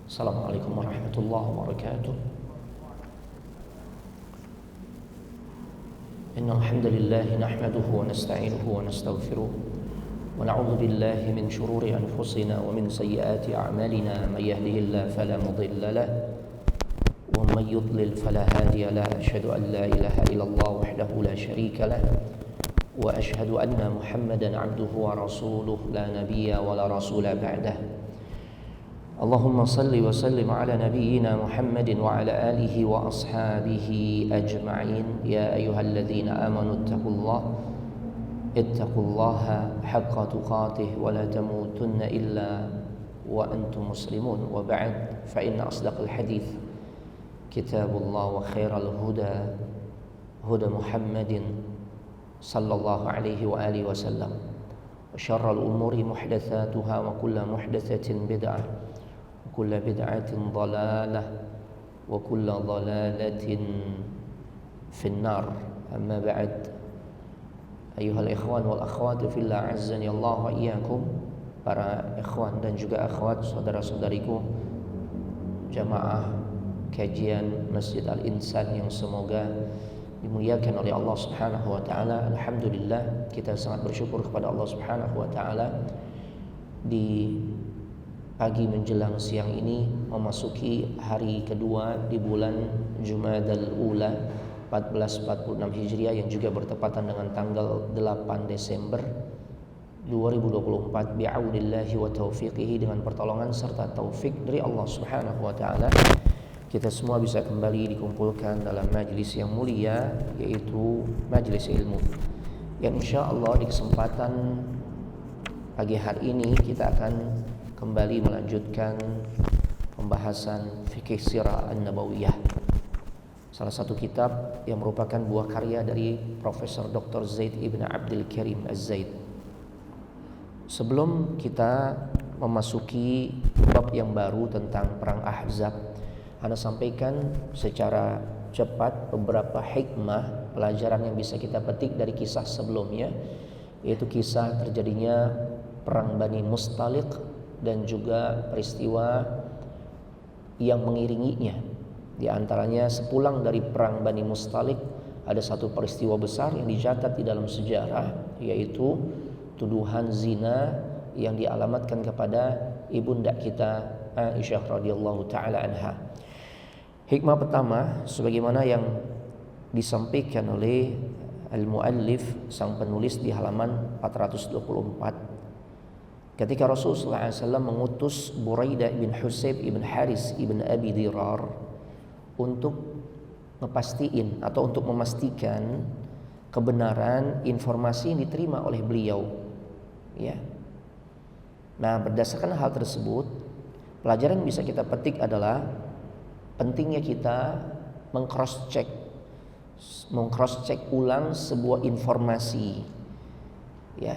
Assalamualaikum warahmatullahi wabarakatuh. Innal hamdalillah nahmaduhu wa nasta'inuhu wa nastaghfiruh wa na'udzu billahi min shururi anfusina wa min sayyiati a'malina may yahdihillahu fala mudilla lahu wa may yudlil fala hadiya lahu. Asyhadu an la ilaha illallah wahdahu la syarika lahu wa asyhadu anna Muhammadan 'abduhu wa rasuluh la nabiyya wa la rasula ba'dahu. Allahumma salli wa sallim ala nabiyyina Muhammadin wa ala alihi wa ashabihi ajma'in. Ya ayyuhalladzina amanu ittaqullaha haqqa tuqatih wa la tamutunna illa wa antum muslimun. Wa ba'd, fa inna asdaqal hadits kitabullah wa khairal huda huda Muhammadin sallallahu alaihi wa alihi wasallam. Wa syarral umuri muhdatsatuha wa kullu muhdatsatin bid'ah. Kulla bid'atin dhalalah wa kulla dhalalatin finnar. Amma ba'd, ayuhal ikhwan wal akhwat fillah, azzani Allah wa iyyakum. Para ikhwan dan juga akhwat, saudara-saudariku jamaah kajian Masjid Al-Insan yang semoga dimuliakan oleh Allah Subhanahu wa taala. Alhamdulillah, kita sangat bersyukur kepada Allah Subhanahu wa taala di pagi menjelang siang ini memasuki hari kedua di bulan Jumadal Ula 1446 Hijriah yang juga bertepatan dengan tanggal 8 Desember 2024 bi'aunillahi wa taufiqihi, dengan pertolongan serta taufik dari Allah Subhanahu wa taala. Kita semua bisa kembali dikumpulkan dalam majlis yang mulia, yaitu majlis ilmu, yang insyaallah di kesempatan pagi hari ini kita akan kembali melanjutkan pembahasan fikih sirah an-nabawiyah, salah satu kitab yang merupakan buah karya dari Profesor Dr. Zaid ibn Abdul Karim Az-Zaid. Sebelum kita memasuki bab yang baru tentang perang Ahzab, Anda sampaikan secara cepat beberapa hikmah pelajaran yang bisa kita petik dari kisah sebelumnya, yaitu kisah terjadinya perang Bani Mustaliq dan juga peristiwa yang mengiringinya. Di antaranya sepulang dari perang Bani Mustaliq ada satu peristiwa besar yang dicatat di dalam sejarah, yaitu tuduhan zina yang dialamatkan kepada ibunda kita Aisyah radhiyallahu taala anha. Hikmah pertama, sebagaimana yang disampaikan oleh al-muallif, sang penulis, di halaman 424, ketika Rasulullah SAW mengutus Buraidah bin Husayb ibn Haris ibn Abi Dirar untuk ngepastikan atau untuk memastikan kebenaran informasi yang diterima oleh beliau, ya. Nah, berdasarkan hal tersebut, pelajaran yang bisa kita petik adalah pentingnya kita meng-cross check ulang sebuah informasi, ya.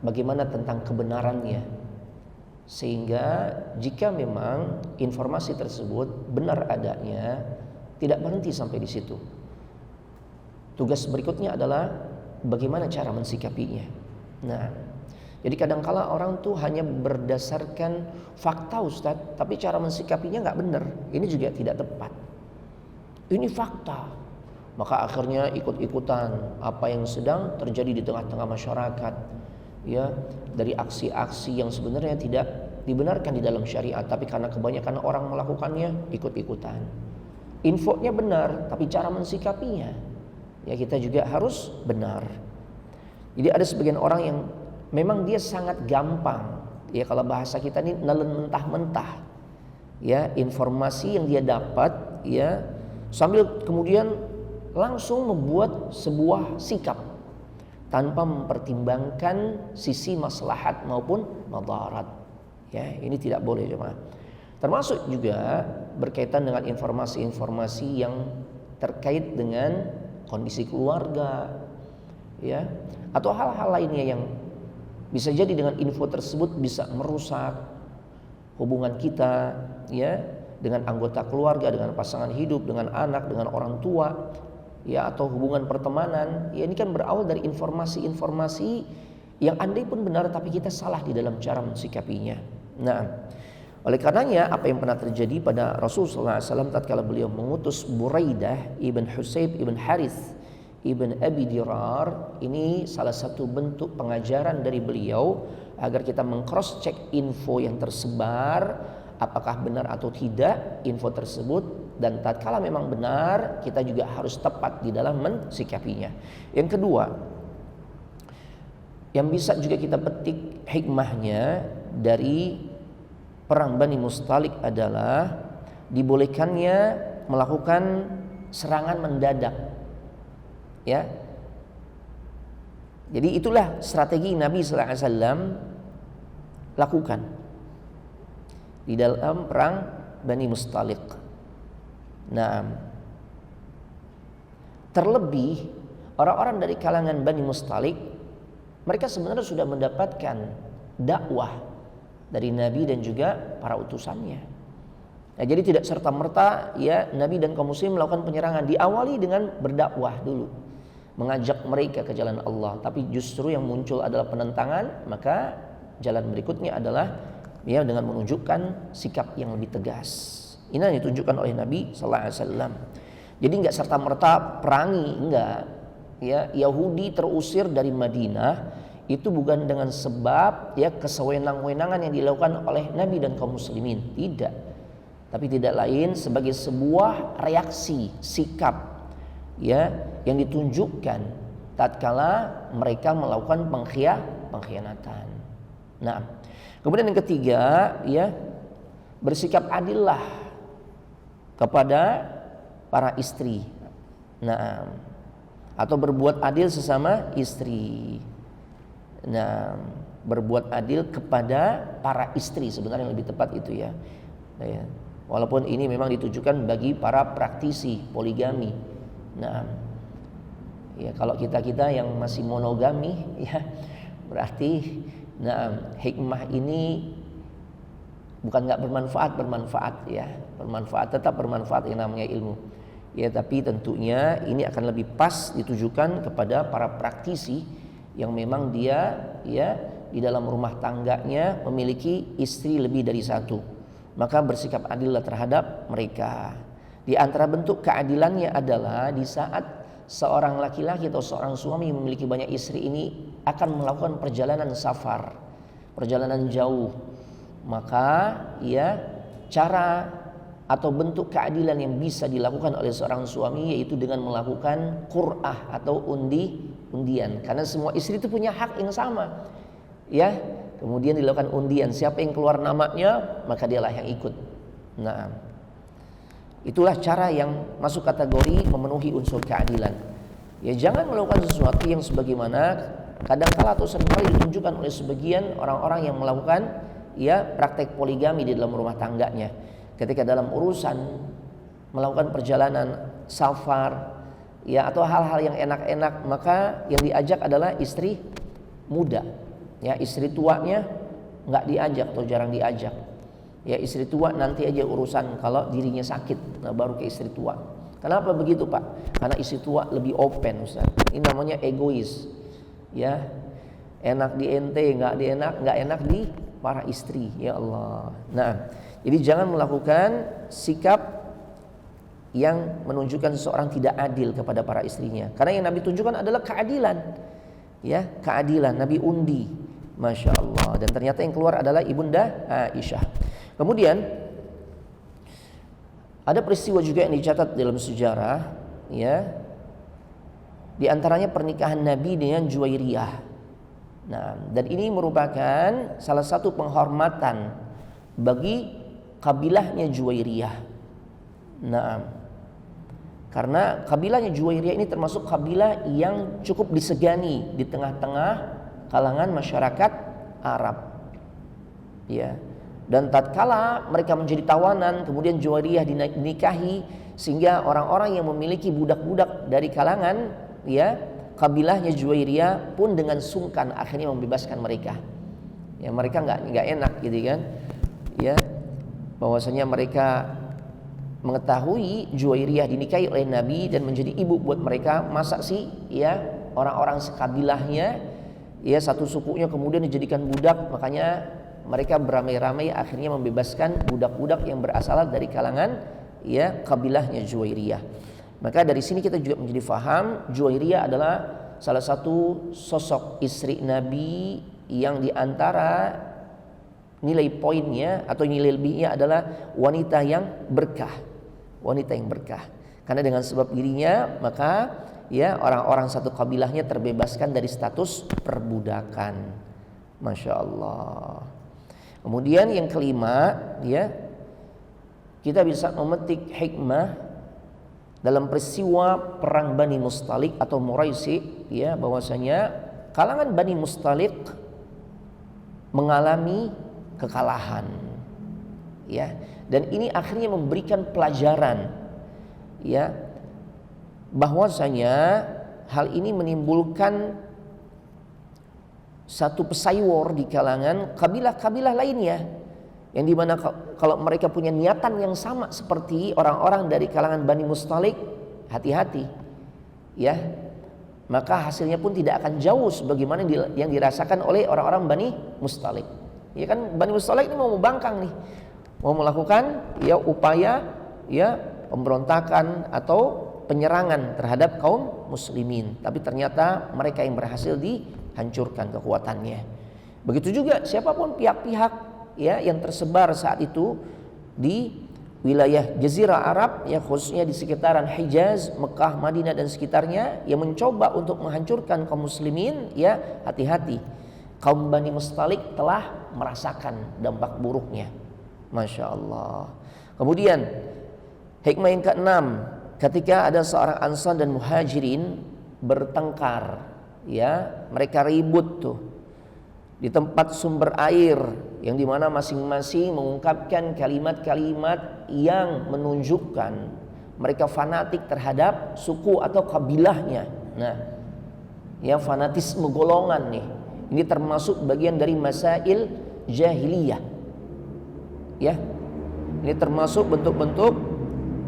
Bagaimana tentang kebenarannya, sehingga jika memang informasi tersebut benar adanya, tidak berhenti sampai di situ. Tugas berikutnya adalah bagaimana cara mensikapinya. Nah, jadi kadangkala orang tuh hanya berdasarkan fakta, Ustaz, tapi cara mensikapinya nggak benar. Ini juga tidak tepat. Ini fakta, maka akhirnya ikut-ikutan apa yang sedang terjadi di tengah-tengah masyarakat, ya, dari aksi-aksi yang sebenarnya tidak dibenarkan di dalam syariat, tapi karena kebanyakan orang melakukannya, ikut-ikutan. Infonya benar, tapi cara mensikapinya, ya, kita juga harus benar. Jadi ada sebagian orang yang memang dia sangat gampang, ya, kalau bahasa kita ini nelen mentah-mentah, ya, informasi yang dia dapat, ya, sambil kemudian langsung membuat sebuah sikap tanpa mempertimbangkan sisi maslahat maupun madarat. Ya, ini tidak boleh, jemaah. Termasuk juga berkaitan dengan informasi-informasi yang terkait dengan kondisi keluarga, ya, atau hal-hal lainnya yang bisa jadi dengan info tersebut bisa merusak hubungan kita, ya, dengan anggota keluarga, dengan pasangan hidup, dengan anak, dengan orang tua, ya, atau hubungan pertemanan. Ya, ini kan berawal dari informasi-informasi yang andai pun benar tapi kita salah di dalam cara mensikapinya. Nah, Oleh karenanya apa yang pernah terjadi pada Rasulullah SAW tatkala beliau mengutus Buraidah ibn Husayb ibn Harith ibn Abi Dirar, ini salah satu bentuk pengajaran dari beliau agar kita meng-cross check info yang tersebar apakah benar atau tidak info tersebut, dan tatkala memang benar kita juga harus tepat di dalam mensikapinya. Yang kedua yang bisa juga kita petik hikmahnya dari perang Bani Mustalik adalah dibolehkannya melakukan serangan mendadak. Ya. Jadi itulah strategi Nabi sallallahu alaihi wasallam lakukan di dalam perang Bani Mustalik. Nah, terlebih orang-orang dari kalangan Bani Mustalik, mereka sebenarnya sudah mendapatkan dakwah dari Nabi dan juga para utusannya. Nah, jadi tidak serta-merta ya Nabi dan kaum muslim melakukan penyerangan, diawali dengan berdakwah dulu, mengajak mereka ke jalan Allah. Tapi justru yang muncul adalah penentangan, maka jalan berikutnya adalah ya dengan menunjukkan sikap yang lebih tegas. Ini yang ditunjukkan oleh Nabi sallallahu alaihi wasallam. Jadi enggak serta-merta perangi, enggak. Ya, Yahudi terusir dari Madinah itu bukan dengan sebab ya kesewenang-wenangan yang dilakukan oleh Nabi dan kaum muslimin, tidak. Tapi tidak lain sebagai sebuah reaksi sikap ya yang ditunjukkan tatkala mereka melakukan pengkhianatan. Nah, kemudian yang ketiga ya bersikap adillah kepada para istri. Nah, atau berbuat adil sesama istri. Nah, berbuat adil kepada para istri sebenarnya yang lebih tepat itu ya. Nah, ya. Walaupun ini memang ditujukan bagi para praktisi poligami. Nah, ya kalau kita yang masih monogami ya berarti nah hikmah ini bukan nggak bermanfaat ya, bermanfaat, tetap bermanfaat yang namanya ilmu. Ya, tapi tentunya ini akan lebih pas ditujukan kepada para praktisi yang memang dia ya di dalam rumah tangganya memiliki istri lebih dari satu. Maka bersikap adillah terhadap mereka. Di antara bentuk keadilannya adalah di saat seorang laki-laki atau seorang suami yang memiliki banyak istri ini akan melakukan perjalanan safar, perjalanan jauh. Maka ya cara atau bentuk keadilan yang bisa dilakukan oleh seorang suami yaitu dengan melakukan qur'ah atau undian, karena semua istri itu punya hak yang sama ya. Kemudian dilakukan undian, siapa yang keluar namanya maka dialah yang ikut. Nah, itulah cara yang masuk kategori memenuhi unsur keadilan. Ya, jangan melakukan sesuatu yang sebagaimana kadang-kala atau seringkali ditunjukkan oleh sebagian orang-orang yang melakukan ya praktek poligami di dalam rumah tangganya. Ketika dalam urusan melakukan perjalanan safar ya atau hal-hal yang enak-enak, maka yang diajak adalah istri muda. Ya, istri tuanya nggak diajak atau jarang diajak. Ya, istri tua nanti aja urusan kalau dirinya sakit, nah baru ke istri tua. Kenapa begitu, Pak? Karena istri tua lebih open, Ustaz. Ini namanya egois. Ya, enak di ente, nggak enak di para istri. Ya Allah. Nah, jadi jangan melakukan sikap yang menunjukkan seseorang tidak adil kepada para istrinya. Karena yang Nabi tunjukkan adalah keadilan. Ya, keadilan. Nabi undi. Masya Allah. Dan ternyata yang keluar adalah Ibunda Aisyah. Kemudian ada peristiwa juga yang dicatat dalam sejarah, ya. Di antaranya pernikahan Nabi dengan Juwairiyah. Nah, dan ini merupakan salah satu penghormatan bagi kabilahnya Juwairiyah. Nah, karena kabilahnya Juwairiyah ini termasuk kabilah yang cukup disegani di tengah-tengah kalangan masyarakat Arab. Ya. Dan tatkala mereka menjadi tawanan, kemudian Juwairiyah dinikahi, sehingga orang-orang yang memiliki budak-budak dari kalangan ya kabilahnya Juwairiyah pun dengan sungkan akhirnya membebaskan mereka. Ya, mereka nggak enak gitu kan. Ya. Bahwasanya mereka mengetahui Juwairiyah dinikahi oleh Nabi dan menjadi ibu buat mereka, masa sih ya orang-orang sekabilahnya ya satu sukunya kemudian dijadikan budak. Makanya mereka beramai-ramai akhirnya membebaskan budak-budak yang berasal dari kalangan ya kabilahnya Juwairiyah. Maka dari sini kita juga menjadi faham Juwairiyah adalah salah satu sosok istri Nabi yang diantara nilai poinnya atau nilai lebihnya adalah wanita yang berkah. Wanita yang berkah. Karena dengan sebab dirinya maka ya orang-orang satu kabilahnya terbebaskan dari status perbudakan. Masya Allah. Kemudian yang kelima ya, kita bisa memetik hikmah dalam peristiwa perang Bani Mustalik atau Muraisi ya, bahwasanya kalangan Bani Mustalik mengalami kekalahan ya, dan ini akhirnya memberikan pelajaran ya, bahwasanya hal ini menimbulkan satu pesaing di kalangan kabilah-kabilah lainnya, yang dimana kalau mereka punya niatan yang sama seperti orang-orang dari kalangan Bani Mustalik, hati-hati ya, maka hasilnya pun tidak akan jauh sebagaimana yang dirasakan oleh orang-orang Bani Mustalik. Ya kan, Bani Mustalik ini mau membangkang nih, mau melakukan ya upaya ya pemberontakan atau penyerangan terhadap kaum muslimin, tapi ternyata mereka yang berhasil dihancurkan kekuatannya. Begitu juga siapapun pihak-pihak ya yang tersebar saat itu di wilayah Jazirah Arab ya, khususnya di sekitaran Hijaz, Mekah, Madinah dan sekitarnya, yang mencoba untuk menghancurkan kaum muslimin, ya hati-hati, kaum Bani Mustalik telah merasakan dampak buruknya. Masya Allah. Kemudian hikmah yang keenam, ketika ada seorang Ansar dan Muhajirin bertengkar ya, mereka ribut tuh di tempat sumber air, yang dimana masing-masing mengungkapkan kalimat-kalimat yang menunjukkan mereka fanatik terhadap suku atau kabilahnya. Nah, yang fanatisme golongan nih, ini termasuk bagian dari masail jahiliyah. Ya, ini termasuk bentuk-bentuk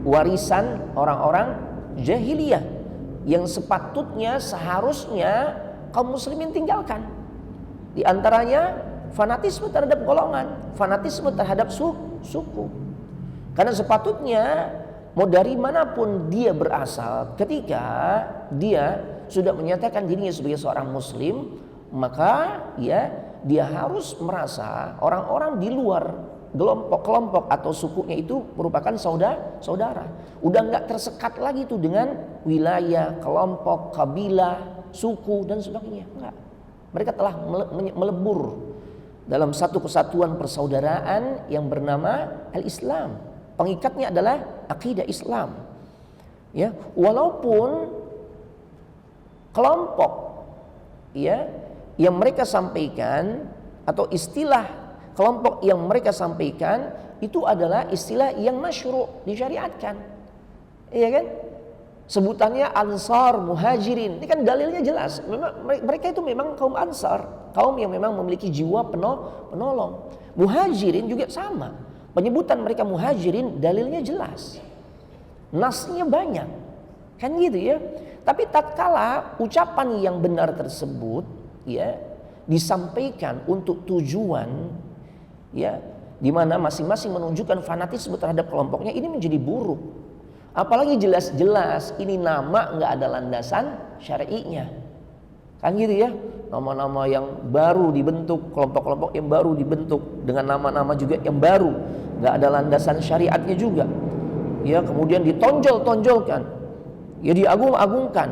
warisan orang-orang jahiliyah yang sepatutnya seharusnya kaum muslimin tinggalkan. Di antaranya fanatisme terhadap golongan, fanatisme terhadap suku. Karena sepatutnya mau dari manapun dia berasal, ketika dia sudah menyatakan dirinya sebagai seorang muslim, maka ya dia harus merasa orang-orang di luar kelompok atau sukunya itu merupakan saudara. Udah nggak tersekat lagi tuh dengan wilayah, kelompok, kabilah, suku dan sebagainya. Enggak. Mereka telah melebur dalam satu kesatuan persaudaraan yang bernama al-Islam. Pengikatnya adalah akidah Islam. Ya, walaupun kelompok ya yang mereka sampaikan atau istilah kelompok yang mereka sampaikan itu adalah istilah yang masyru', disyariatkan. Iya kan? Sebutannya Ansar, Muhajirin. Ini kan dalilnya jelas. Memang mereka itu memang kaum Ansar, kaum yang memang memiliki jiwa penolong. Muhajirin juga sama. Penyebutan mereka Muhajirin dalilnya jelas. Nasnya banyak. Kan gitu ya. Tapi tatkala ucapan yang benar tersebut ya disampaikan untuk tujuan ya di mana masing-masing menunjukkan fanatisme terhadap kelompoknya, ini menjadi buruk. Apalagi jelas-jelas ini nama nggak ada landasan syar'inya, kan gitu ya. Nama-nama yang baru dibentuk, kelompok-kelompok yang baru dibentuk dengan nama-nama juga yang baru, nggak ada landasan syariatnya juga. Ya, kemudian ditonjol-tonjolkan, ya diagung-agungkan,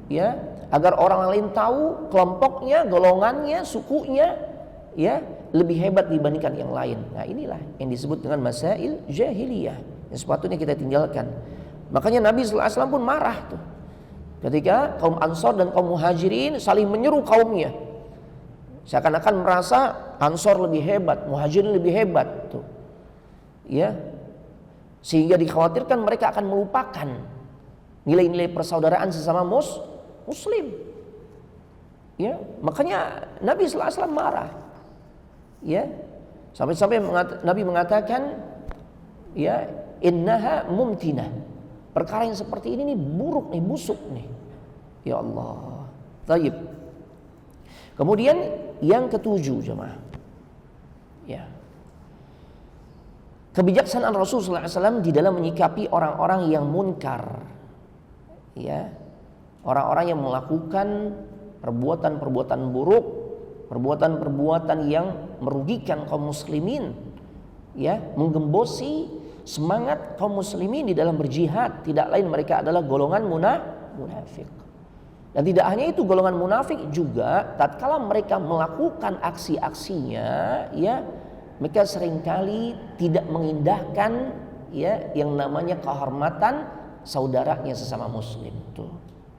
ya agar orang lain tahu kelompoknya, golongannya, sukunya, ya lebih hebat dibandingkan yang lain. Nah, inilah yang disebut dengan masail jahiliyah yang sepatutnya kita tinggalkan. Makanya Nabi SAW pun marah tuh ketika kaum Ansar dan kaum Muhajirin saling menyeru kaumnya, seakan-akan merasa Ansar lebih hebat, Muhajirin lebih hebat tuh, ya sehingga dikhawatirkan mereka akan melupakan nilai-nilai persaudaraan sesama muslim. Ya, makanya Nabi SAW marah. Ya, sampai-sampai Nabi mengatakan, ya innaha mumtinah, perkara yang seperti ini nih buruk nih, busuk nih. Ya Allah. Taib. Kemudian yang ketujuh jemaah, Ya. Kebijaksanaan Rasulullah SAW di dalam menyikapi orang-orang yang munkar, ya, orang-orang yang melakukan perbuatan-perbuatan buruk, perbuatan-perbuatan yang merugikan kaum muslimin, ya, menggembosi semangat kaum muslimin di dalam berjihad. Tidak lain mereka adalah golongan munafik. Dan tidak hanya itu, golongan munafik juga tatkala mereka melakukan aksi-aksinya, ya, mereka seringkali tidak mengindahkan, ya, yang namanya kehormatan saudaranya sesama muslim tuh.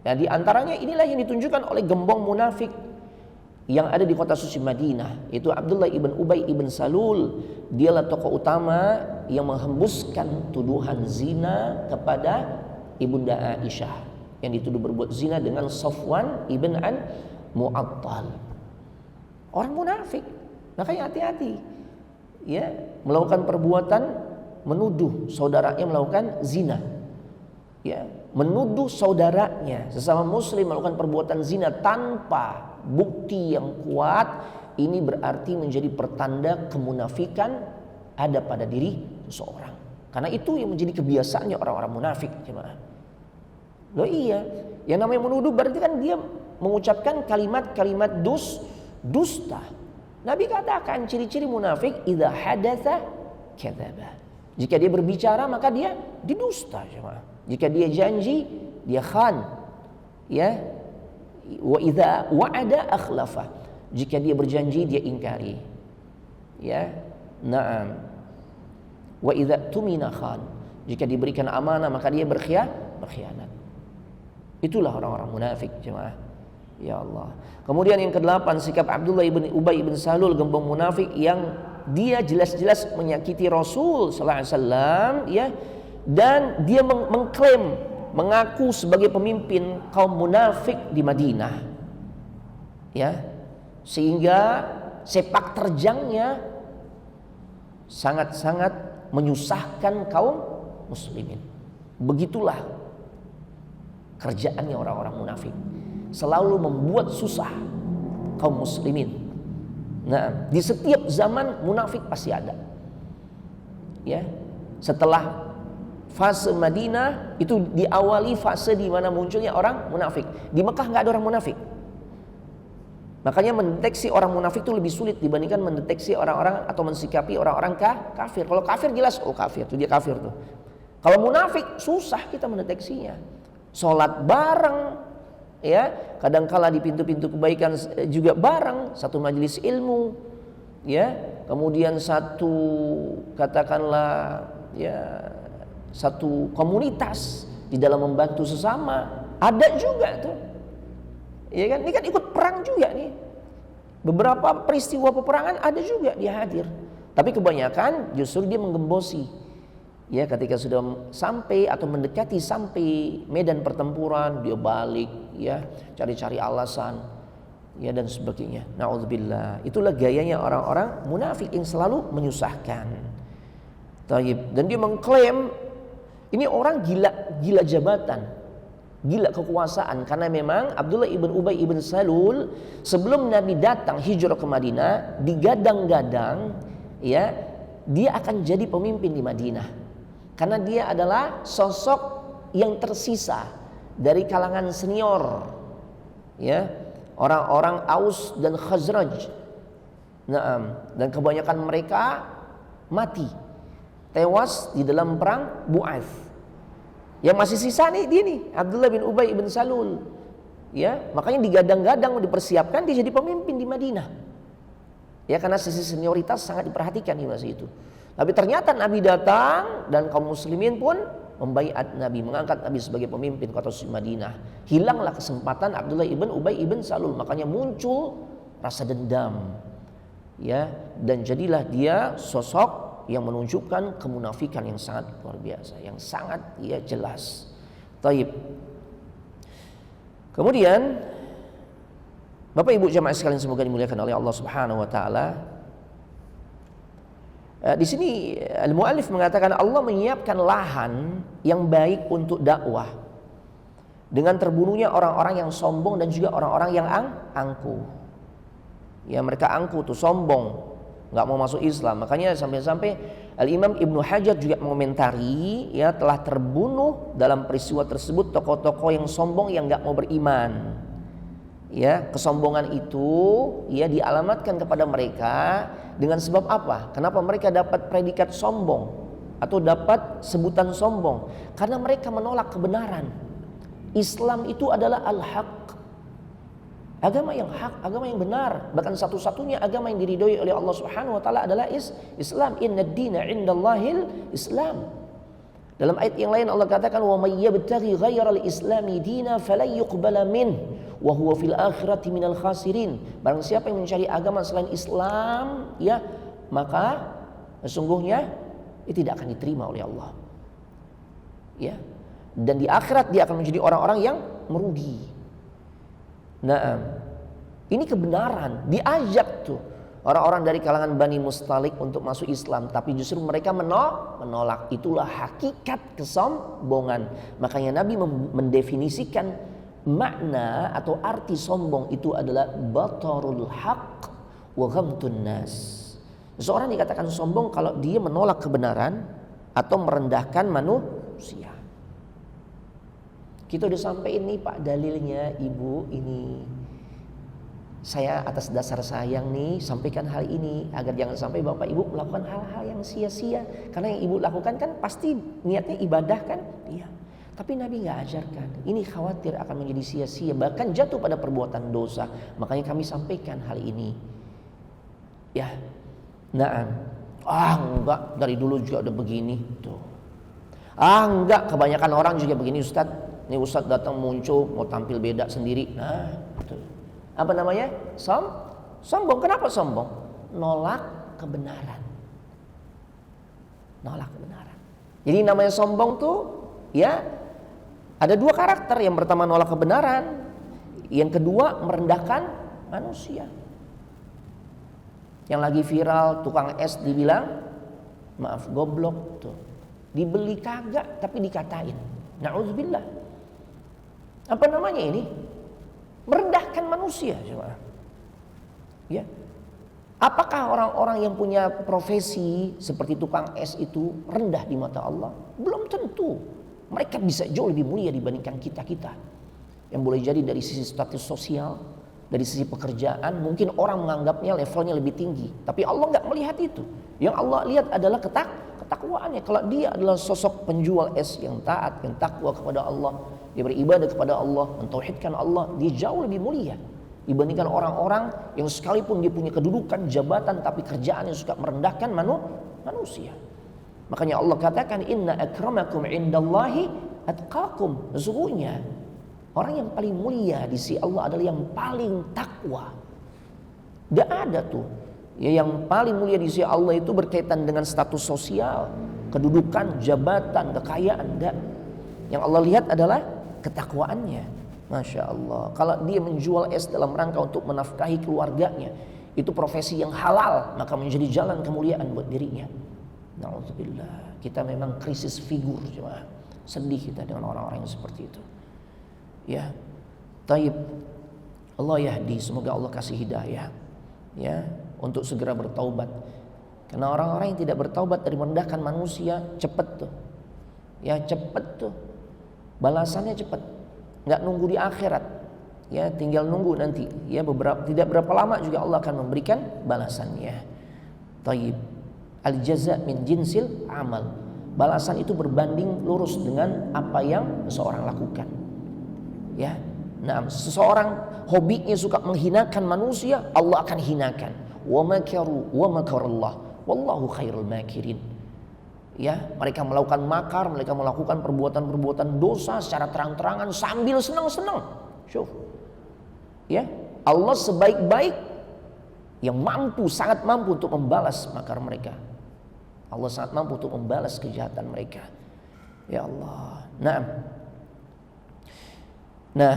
Nah, di antaranya inilah yang ditunjukkan oleh gembong munafik yang ada di kota suci Madinah, itu Abdullah ibn Ubay ibn Salul. Dialah tokoh utama yang menghembuskan tuduhan zina kepada ibunda Aisyah yang dituduh berbuat zina dengan Safwan ibn Mu'attal. Orang munafik, makanya hati-hati, ya, melakukan perbuatan menuduh saudaranya melakukan zina, ya, menuduh saudaranya sesama muslim melakukan perbuatan zina tanpa bukti yang kuat, ini berarti menjadi pertanda kemunafikan ada pada diri seseorang. Karena itu yang menjadi kebiasaannya orang-orang munafik, jemaah. Loh iya, yang namanya menuduh berarti kan dia mengucapkan kalimat-kalimat dusta. Nabi katakan ciri-ciri munafik idza hadatsa kadzaba. Jika dia berbicara maka dia didusta, jemaah. Jika dia janji dia khan, ya. Wa idza wa'ada akhlafa. Jika dia berjanji dia ingkari, ya. Naam. Wa idza tumina khan. Jika diberikan amanah maka dia berkhianat. Itulah orang-orang munafik, jemaah. Ya Allah. Kemudian yang ke-8, sikap Abdullah ibn Ubay ibn Salul, gembong munafik yang dia jelas-jelas menyakiti Rasul sallallahu alaihi wasallam, ya, dan dia mengklaim mengaku sebagai pemimpin kaum munafik di Madinah, ya, sehingga sepak terjangnya sangat-sangat menyusahkan kaum muslimin. Begitulah kerjaannya orang-orang munafik, selalu membuat susah kaum muslimin. Nah, di setiap zaman munafik pasti ada. Ya, setelah fase Madinah itu diawali fase di mana munculnya orang munafik. Di Mekah nggak ada orang munafik. Makanya mendeteksi orang munafik itu lebih sulit dibandingkan mendeteksi orang-orang atau mensikapi orang-orang kafir. Kalau kafir jelas, oh kafir tuh, dia kafir tuh. Kalau munafik susah kita mendeteksinya. Sholat bareng, ya, kadangkala di pintu-pintu kebaikan juga bareng, satu majelis ilmu, ya, kemudian satu, katakanlah, ya, satu komunitas di dalam membantu sesama, ada juga tuh, ya kan? Ini kan ikut perang juga nih, beberapa peristiwa peperangan ada juga dia hadir, tapi kebanyakan justru dia menggembosi. Ya, ketika sudah sampai atau mendekati sampai medan pertempuran dia balik, ya, cari-cari alasan, ya, dan sebagainya. Na'udzubillah. Itulah gayanya orang-orang munafik yang selalu menyusahkan. Taib. Dan dia mengklaim ini orang gila jabatan, gila kekuasaan, karena memang Abdullah ibn Ubay ibn Salul sebelum Nabi datang hijrah ke Madinah digadang-gadang, ya, dia akan jadi pemimpin di Madinah. Karena dia adalah sosok yang tersisa dari kalangan senior, ya, orang-orang Aus dan Khazraj. Naam, dan kebanyakan mereka mati, tewas di dalam perang Bu'ath. Yang masih sisa nih dia nih, Abdullah bin Ubay bin Salul. Ya, makanya digadang-gadang dipersiapkan dia jadi pemimpin di Madinah. Ya, karena sisi senioritas sangat diperhatikan di masa itu. Tapi ternyata Nabi datang dan kaum muslimin pun membaiat Nabi, mengangkat Nabi sebagai pemimpin kota suci Madinah. Hilanglah kesempatan Abdullah ibn Ubay ibn Salul, makanya muncul rasa dendam. Ya, dan jadilah dia sosok yang menunjukkan kemunafikan yang sangat luar biasa, yang sangat, ya, jelas. Taib. Kemudian Bapak Ibu jamaah sekalian semoga dimuliakan oleh Allah Subhanahu wa taala. Di sini al-muallif mengatakan Allah menyiapkan lahan yang baik untuk dakwah dengan terbunuhnya orang-orang yang sombong dan juga orang-orang yang angkuh. Ya, mereka angkuh tuh, sombong. nggak mau masuk Islam. Makanya sampai-sampai Al-Imam Ibnu Hajar juga mengomentari, ya, telah terbunuh dalam peristiwa tersebut tokoh-tokoh yang sombong yang nggak mau beriman. Ya, kesombongan itu ya dialamatkan kepada mereka dengan sebab apa? Kenapa mereka dapat predikat sombong atau dapat sebutan sombong? Karena mereka menolak kebenaran. Islam itu adalah al-haq, agama yang hak, agama yang benar. Bahkan satu-satunya agama yang diridhoi oleh Allah Subhanahu wa taala adalah Islam. Innad dina 'indallahil Islam. Dalam ayat yang lain Allah katakan, wa may yabtaghi ghairal islami dina falan yuqbala min wa huwa fil akhirati minal khasirin. Barang siapa yang mencari agama selain Islam, ya, maka sesungguhnya itu tidak akan diterima oleh Allah. Ya. Dan di akhirat dia akan menjadi orang-orang yang merugi. Nah, ini kebenaran. Diajak tuh orang-orang dari kalangan Bani Mustalik untuk masuk Islam, tapi justru mereka menolak. Itulah hakikat kesombongan. Makanya Nabi mendefinisikan makna atau arti sombong itu adalah batarul haq wa ghamtun nas. Seseorang dikatakan sombong kalau dia menolak kebenaran atau merendahkan manusia. Kita udah sampai ini Pak dalilnya, Ibu, ini saya atas dasar sayang nih sampaikan hal ini agar jangan sampai Bapak Ibu melakukan hal-hal yang sia-sia. Karena yang Ibu lakukan kan pasti niatnya ibadah kan? Iya. Tapi Nabi nggak ajarkan. Ini khawatir akan menjadi sia-sia, bahkan jatuh pada perbuatan dosa. Makanya kami sampaikan hal ini. Ya. Nah, enggak, dari dulu juga udah begini tuh. Enggak, kebanyakan orang juga begini Ustadz. Ini Ustadz datang muncul mau tampil beda sendiri. Nah, betul. Apa namanya? Sombong. Kenapa sombong? Nolak kebenaran. Nolak kebenaran. Jadi namanya sombong tuh ya ada dua karakter. Yang pertama nolak kebenaran, yang kedua merendahkan manusia. Yang lagi viral tukang es dibilang maaf goblok tuh. Dibeli kagak tapi dikatain. Na'udzubillah. Apa namanya ini? Merendahkan manusia, coba. Ya. Apakah orang-orang yang punya profesi seperti tukang es itu rendah di mata Allah? Belum tentu. Mereka bisa jauh lebih mulia dibandingkan kita-kita. Yang boleh jadi dari sisi status sosial, dari sisi pekerjaan, mungkin orang menganggapnya levelnya lebih tinggi. Tapi Allah nggak melihat itu. Yang Allah lihat adalah ketakwaannya. Kalau dia adalah sosok penjual es yang taat, yang takwa kepada Allah, dia beribadah kepada Allah, mentauhidkan Allah, dia jauh lebih mulia dibandingkan orang-orang yang sekalipun dia punya kedudukan, jabatan, tapi kerjaannya suka merendahkan manusia. Makanya Allah katakan, inna akramakum indallahi atqakum. Sesungguhnya orang yang paling mulia di sisi Allah adalah yang paling takwa. Tidak ada tuh ya, yang paling mulia di sisi Allah itu berkaitan dengan status sosial, kedudukan, jabatan, kekayaan. Enggak. Yang Allah lihat adalah ketakwaannya. Masya Allah. Kalau dia menjual es dalam rangka untuk menafkahi keluarganya, itu profesi yang halal, maka menjadi jalan kemuliaan buat dirinya. Na'udzubillah. Kita memang krisis figur, cuma sedih kita dengan orang-orang yang seperti itu. Ya, taib. Allah yahdi, semoga Allah kasih hidayah, ya, untuk segera bertaubat. Karena orang-orang yang tidak bertaubat dari merendahkan manusia cepet tuh, ya cepet tuh. Balasannya cepat, nggak nunggu di akhirat, ya tinggal nunggu nanti, ya tidak berapa lama juga Allah akan memberikan balasannya. Taib, al jaza min jinsil amal, balasan itu berbanding lurus dengan apa yang seseorang lakukan. Ya, nah seseorang hobinya suka menghinakan manusia, Allah akan hinakan. Wa makaru wa makarullah, wallahu khairul makirin. Ya, mereka melakukan makar, mereka melakukan perbuatan-perbuatan dosa secara terang-terangan sambil senang-senang. Syuf. Ya, Allah sebaik-baik yang mampu, sangat mampu untuk membalas makar mereka. Allah sangat mampu untuk membalas kejahatan mereka. Ya Allah. Nah,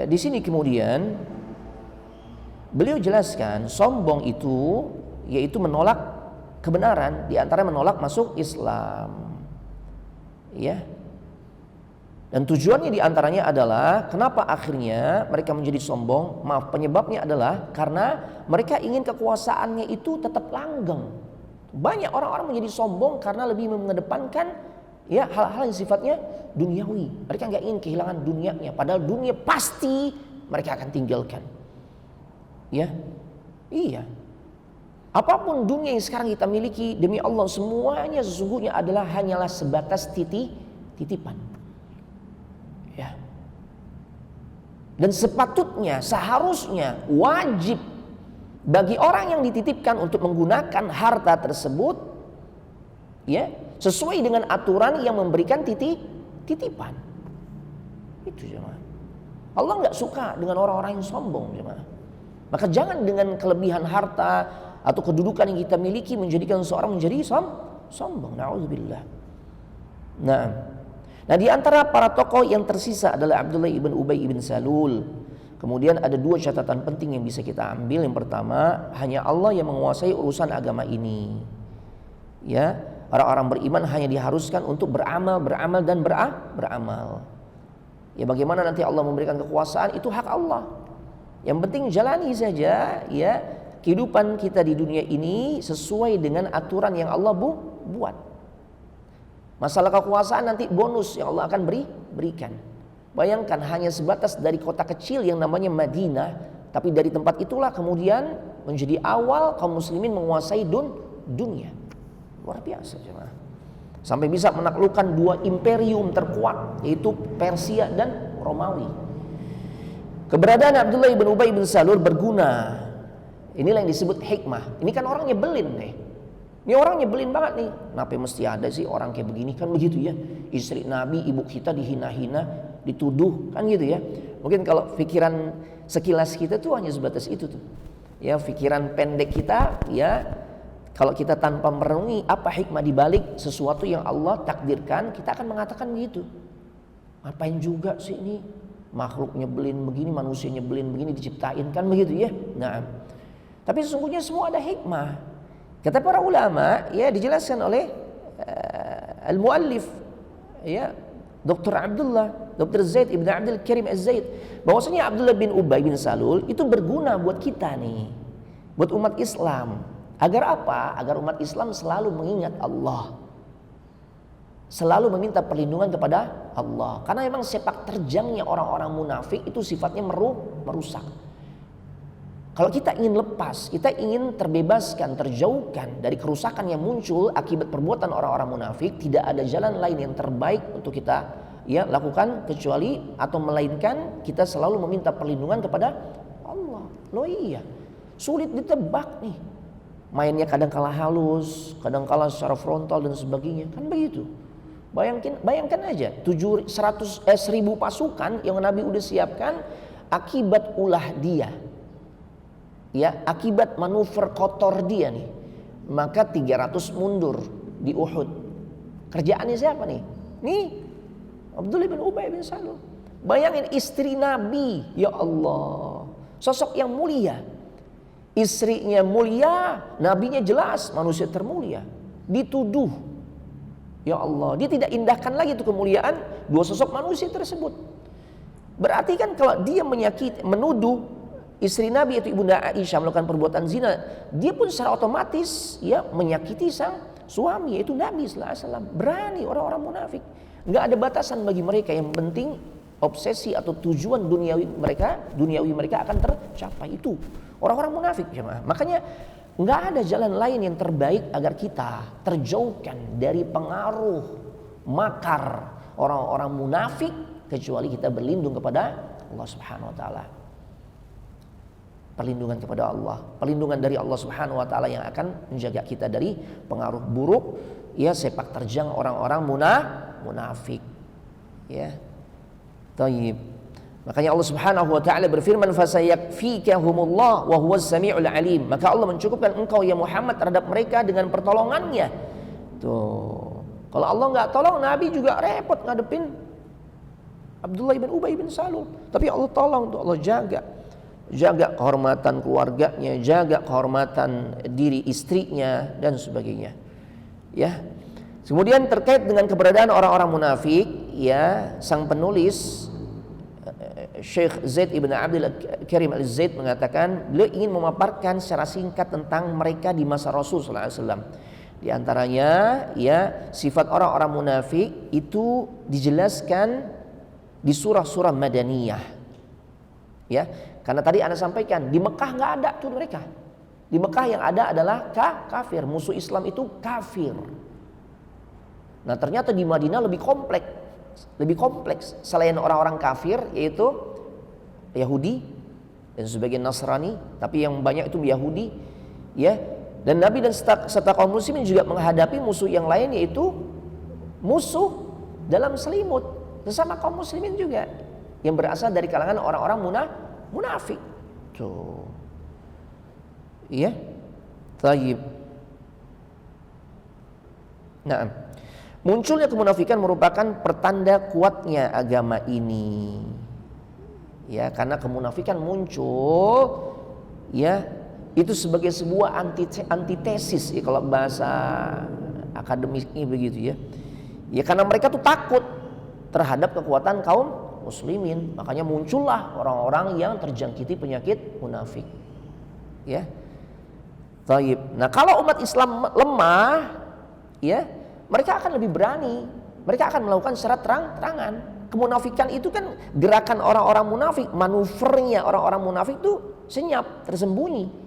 di sini kemudian beliau jelaskan sombong itu yaitu menolak kebenaran, di antara menolak masuk Islam. Ya. Dan tujuannya diantaranya adalah kenapa akhirnya mereka menjadi sombong? Maaf, penyebabnya adalah karena mereka ingin kekuasaannya itu tetap langgeng. Banyak orang-orang menjadi sombong karena lebih mengedepankan ya hal-hal yang sifatnya duniawi. Mereka nggak ingin kehilangan dunianya, padahal dunia pasti mereka akan tinggalkan. Ya, iya. Apapun dunia yang sekarang kita miliki, demi Allah semuanya sesungguhnya adalah hanyalah sebatas titipan. Ya. Dan sepatutnya, seharusnya, wajib bagi orang yang dititipkan untuk menggunakan harta tersebut, ya, sesuai dengan aturan yang memberikan titipan. Itu jemaah. Allah nggak suka dengan orang-orang yang sombong, jemaah. Maka jangan dengan kelebihan harta atau kedudukan yang kita miliki menjadikan seorang menjadi sombong. Na'udzubillah. Nah, di antara para tokoh yang tersisa adalah Abdullah ibn Ubay ibn Salul. Kemudian ada dua catatan penting yang bisa kita ambil. Yang pertama, hanya Allah yang menguasai urusan agama ini. Ya, orang-orang beriman hanya diharuskan untuk beramal dan beramal. Ya, bagaimana nanti Allah memberikan kekuasaan itu hak Allah. Yang penting jalani saja ya kehidupan kita di dunia ini sesuai dengan aturan yang Allah buat. Masalah kekuasaan nanti bonus yang Allah akan berikan. Bayangkan hanya sebatas dari kota kecil yang namanya Madinah, tapi dari tempat itulah kemudian menjadi awal kaum muslimin menguasai dunia. Luar biasa jemaah. Sampai bisa menaklukkan dua imperium terkuat, yaitu Persia dan Romawi. Keberadaan Abdullah bin Ubay bin Salul berguna. Inilah yang disebut hikmah. Ini kan orang nyebelin nih. Ini orang nyebelin banget nih. Kenapa mesti ada sih orang kayak begini, kan begitu ya. Istri Nabi, ibu kita dihina-hina, dituduh, kan gitu ya. Mungkin kalau pikiran sekilas kita tuh hanya sebatas itu tuh. Ya, pikiran pendek kita ya, kalau kita tanpa merenungi apa hikmah di balik sesuatu yang Allah takdirkan, kita akan mengatakan begitu. Ngapain juga sih ini makhluk nyebelin begini, manusia nyebelin begini diciptain, kan begitu ya. Nah, tapi sesungguhnya semua ada hikmah. Kata para ulama, ya dijelaskan oleh al-muallif, ya Dr. Zaid ibn Abdul Karim Az-Zaid, bahwasanya Abdullah bin Ubay bin Salul itu berguna buat kita nih, buat umat Islam. Agar apa? Agar umat Islam selalu mengingat Allah, selalu meminta perlindungan kepada Allah. Karena memang sepak terjangnya orang-orang munafik itu sifatnya merusak. Kalau kita ingin lepas, kita ingin terbebaskan, terjauhkan dari kerusakan yang muncul akibat perbuatan orang-orang munafik, tidak ada jalan lain yang terbaik untuk kita ya lakukan kecuali atau melainkan kita selalu meminta perlindungan kepada Allah. Loh iya, sulit ditebak nih. Mainnya kadang kala halus, kadang kala secara frontal dan sebagainya, kan begitu. Bayangkan aja 1000 pasukan yang Nabi udah siapkan akibat ulah dia. Ya, akibat manuver kotor dia nih, maka 300 mundur di Uhud. Kerjaannya siapa nih? Nih, Abdullah bin Ubay bin Salul. Bayangin istri Nabi, ya Allah, sosok yang mulia. Istrinya mulia, nabinya jelas manusia termulia, dituduh. Ya Allah, dia tidak indahkan lagi itu kemuliaan dua sosok manusia tersebut. Berarti kan kalau dia menuduh istri Nabi yaitu Ibunda Aisyah melakukan perbuatan zina, dia pun secara otomatis ya menyakiti sang suami yaitu Nabi sallallahu alaihi wasallam. Berani orang-orang munafik. Enggak ada batasan bagi mereka, yang penting obsesi atau tujuan duniawi mereka akan tercapai. Itu orang-orang munafik jemaah. Makanya enggak ada jalan lain yang terbaik agar kita terjauhkan dari pengaruh makar orang-orang munafik kecuali kita berlindung kepada Allah Subhanahu wa taala. Perlindungan kepada Allah, perlindungan dari Allah Subhanahu wa taala yang akan menjaga kita dari pengaruh buruk ya sepak terjang orang-orang munafik. Ya. Thayyib. Makanya Allah Subhanahu wa taala berfirman fasayakfikahumullah wa huwas samiul alim. Maka Allah mencukupkan engkau ya Muhammad terhadap mereka dengan pertolongannya. Tuh. Kalau Allah enggak tolong, Nabi juga repot ngadepin Abdullah bin Ubay bin Salul. Tapi Allah tolong, tuh Allah jaga kehormatan keluarganya, jaga kehormatan diri istrinya dan sebagainya. Ya. Kemudian terkait dengan keberadaan orang-orang munafik, ya sang penulis Syekh Zaid ibn Abdul Karim al-Zaid mengatakan beliau ingin memaparkan secara singkat tentang mereka di masa Rasul sallallahu alaihi wasallam. Di antaranya ya sifat orang-orang munafik itu dijelaskan di surah-surah Madaniyah. Ya, karena tadi Anda sampaikan di Mekah nggak ada tuh mereka. Di Mekah yang ada adalah kafir, musuh Islam itu kafir. Nah, ternyata di Madinah lebih kompleks selain orang-orang kafir yaitu Yahudi dan sebagian Nasrani, tapi yang banyak itu Yahudi, ya. Dan Nabi dan serta kaum muslimin juga menghadapi musuh yang lain yaitu musuh dalam selimut bersama kaum muslimin juga yang berasal dari kalangan orang-orang munafik. Tuh. Iya. Tayyib. Nah, munculnya kemunafikan merupakan pertanda kuatnya agama ini. Ya, karena kemunafikan muncul ya itu sebagai sebuah antitesis ya, kalau bahasa akademiknya begitu ya. Ya karena mereka tuh takut terhadap kekuatan kaum muslimin, makanya muncullah orang-orang yang terjangkiti penyakit munafik. Ya. Taib. Nah, kalau umat Islam lemah, ya, mereka akan lebih berani. Mereka akan melakukan secara terang-terangan. Kemunafikan itu kan gerakan orang-orang munafik, manuvernya orang-orang munafik itu senyap, tersembunyi.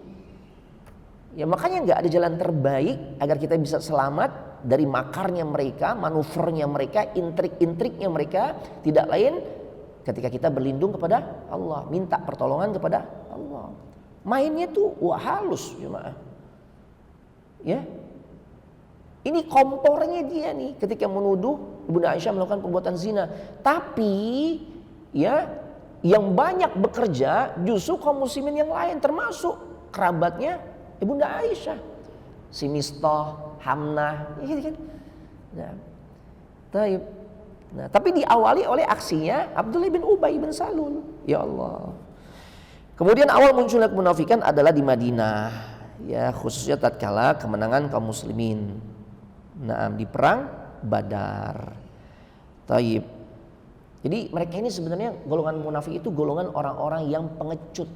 Ya makanya nggak ada jalan terbaik agar kita bisa selamat dari makarnya mereka, manuvernya mereka, intrik-intriknya mereka, tidak lain ketika kita berlindung kepada Allah, minta pertolongan kepada Allah. Mainnya tuh halus jemaah. Ya. Ini kompornya dia nih ketika menuduh Ibunda Aisyah melakukan perbuatan zina. Tapi ya yang banyak bekerja justru kaum muslimin yang lain termasuk kerabatnya Ibunda Aisyah, si Mistah, Hamnah, gitu kan. Nah, tapi diawali oleh aksinya Abdullah bin Ubay bin Salul. Ya Allah. Kemudian awal munculnya kemunafikan adalah di Madinah, ya khususnya tatkala kemenangan kaum muslimin. Nah, di perang Badar. Taib. Jadi mereka ini sebenarnya golongan munafik itu golongan orang-orang yang pengecut.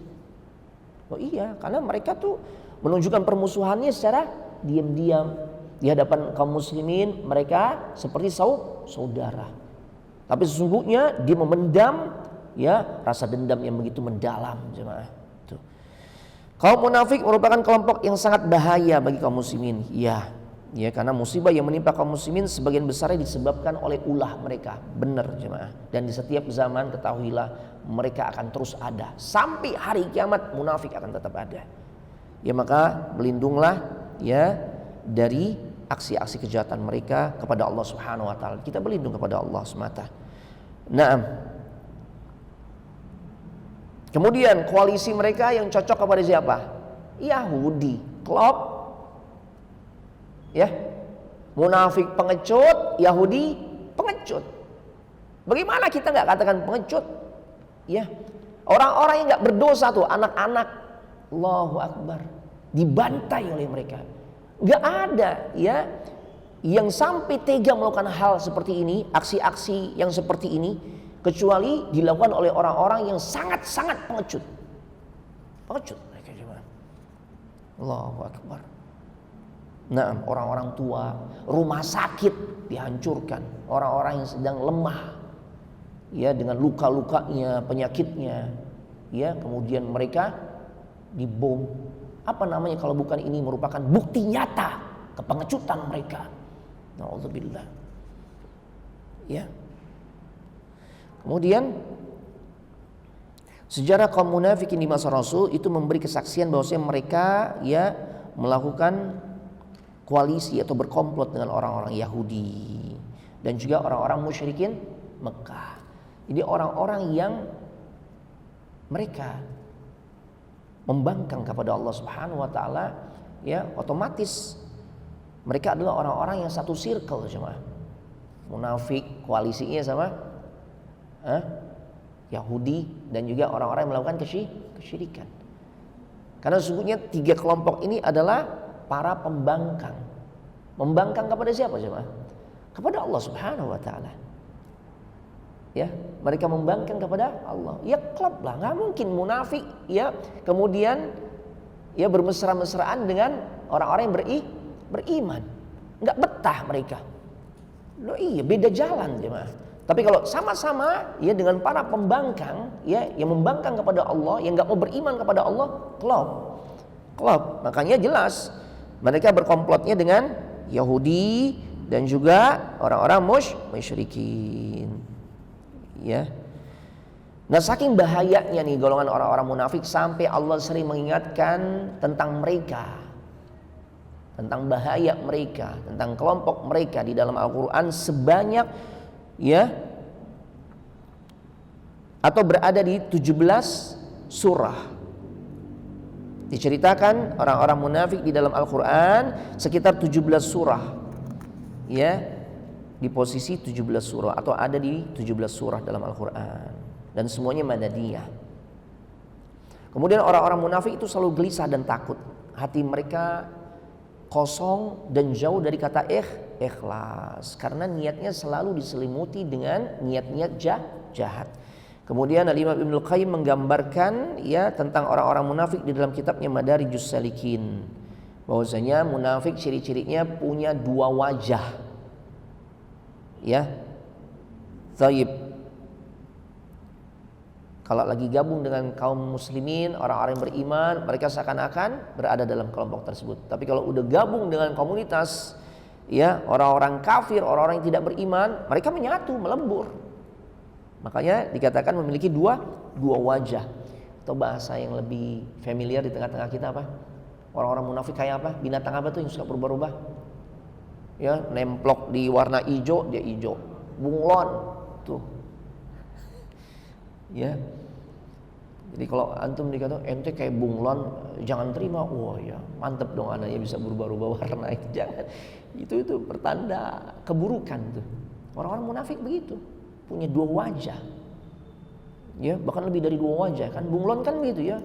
Oh iya, karena mereka tuh menunjukkan permusuhannya secara diam-diam di hadapan kaum muslimin. Mereka seperti saudara, tapi sesungguhnya dia memendam ya rasa dendam yang begitu mendalam, jemaah. Tuh. Kaum munafik merupakan kelompok yang sangat bahaya bagi kaum muslimin. Ya karena musibah yang menimpa kaum muslimin sebagian besarnya disebabkan oleh ulah mereka. Benar jemaah. Dan di setiap zaman ketahuilah mereka akan terus ada sampai hari kiamat, munafik akan tetap ada. Ya maka berlindunglah ya dari aksi-aksi kejahatan mereka kepada Allah Subhanahu wa taala. Kita berlindung kepada Allah semata. Naam. Kemudian koalisi mereka yang cocok kepada siapa? Yahudi, klub. Ya. Munafik pengecut, Yahudi pengecut. Bagaimana kita enggak katakan pengecut? Ya. Orang-orang yang enggak berdosa tuh, anak-anak Allahu Akbar, dibantai oleh mereka. Gak ada ya yang sampai tega melakukan hal seperti ini, aksi-aksi yang seperti ini, kecuali dilakukan oleh orang-orang yang sangat-sangat pengecut. Pengecut mereka cuma. Allahu Akbar. Nah, orang-orang tua, rumah sakit dihancurkan, orang-orang yang sedang lemah, ya dengan luka-lukanya, penyakitnya, ya kemudian mereka dibom. Apa namanya kalau bukan ini merupakan bukti nyata kepengecutan mereka. Na'udzubillah. Ya. Kemudian sejarah kaum munafikin di masa Rasul itu memberi kesaksian bahwasanya mereka ya melakukan koalisi atau berkomplot dengan orang-orang Yahudi dan juga orang-orang musyrikin Mekah. Jadi orang-orang yang mereka membangkang kepada Allah Subhanahu wa taala, ya otomatis mereka adalah orang-orang yang satu circle cuma. Munafik koalisinya sama Yahudi dan juga orang-orang yang melakukan kesyirikan. Karena sesungguhnya tiga kelompok ini adalah para pembangkang. Membangkang kepada siapa cuma? Kepada Allah Subhanahu wa taala. Ya, mereka membangkang kepada Allah. Ya klop lah, nggak mungkin munafik ya kemudian ya bermesra-mesraan dengan orang-orang yang beriman. Nggak betah mereka. Loh iya, beda jalan jemaah. Tapi kalau sama-sama ya dengan para pembangkang ya yang membangkang kepada Allah, yang nggak mau beriman kepada Allah, klop. Makanya jelas mereka berkomplotnya dengan Yahudi dan juga orang-orang musyrikin. Ya. Nah, saking bahayanya nih golongan orang-orang munafik sampai Allah sering mengingatkan tentang mereka. Tentang bahaya mereka, tentang kelompok mereka di dalam Al-Qur'an sebanyak ya atau berada di 17 surah. Diceritakan orang-orang munafik di dalam Al-Qur'an sekitar 17 surah. Ya. Di posisi 17 surah atau ada di 17 surah dalam Al-Quran dan semuanya Madaniyah. Kemudian orang-orang munafik itu selalu gelisah dan takut, hati mereka kosong dan jauh dari kata ikhlas karena niatnya selalu diselimuti dengan niat-niat jahat. Kemudian Al-Imam Ibnul Qayyim menggambarkan ya tentang orang-orang munafik di dalam kitabnya Madarijus Salikin, bahwasanya munafik ciri-cirinya punya dua wajah. Ya, Taib. Kalau lagi gabung dengan kaum muslimin, orang-orang yang beriman, mereka seakan-akan berada dalam kelompok tersebut. Tapi kalau udah gabung dengan komunitas, ya orang-orang kafir, orang-orang yang tidak beriman, mereka menyatu, melebur. Makanya dikatakan memiliki dua wajah. Atau bahasa yang lebih familiar di tengah-tengah kita apa? Orang-orang munafik kayak apa? Binatang apa tuh yang suka berubah-ubah? Ya, nemplok di warna hijau dia hijau, bunglon tuh. Ya, jadi kalau antum dikata ente kayak bunglon, jangan terima. Wah ya, mantep dong anaknya bisa berubah-ubah warna. Jangan, itu pertanda keburukan tuh. Orang-orang munafik begitu, punya dua wajah. Ya, bahkan lebih dari dua wajah kan. Bunglon kan begitu ya.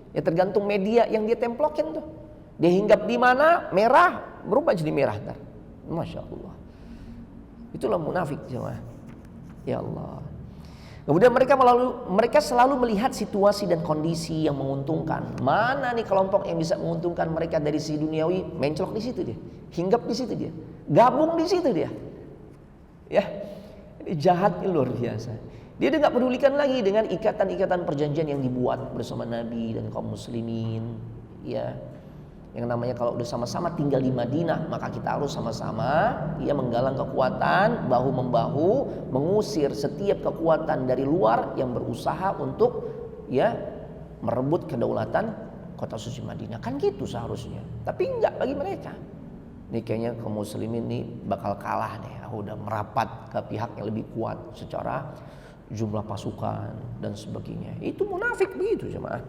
Ya tergantung media yang dia templokin tuh. Dia hinggap di mana, merah berubah jadi merah ntar. Masya Allah. Itulah munafik jemaah. Ya Allah. Kemudian mereka selalu melihat situasi dan kondisi yang menguntungkan. Mana nih kelompok yang bisa menguntungkan mereka dari sisi duniawi, menclok di situ dia, hinggap di situ dia, gabung di situ dia. Ya, ini jahatnya luar biasa. Dia udah nggak pedulikan lagi dengan ikatan-ikatan perjanjian yang dibuat bersama Nabi dan kaum muslimin. Ya. Yang namanya kalau udah sama-sama tinggal di Madinah, maka kita harus sama-sama ya menggalang kekuatan, bahu-membahu, mengusir setiap kekuatan dari luar yang berusaha untuk ya merebut kedaulatan kota suci Madinah. Kan gitu seharusnya. Tapi enggak bagi mereka. Ini kayaknya kaum muslimin ini bakal kalah nih. Udah merapat ke pihak yang lebih kuat secara jumlah pasukan dan sebagainya. Itu munafik begitu jemaah.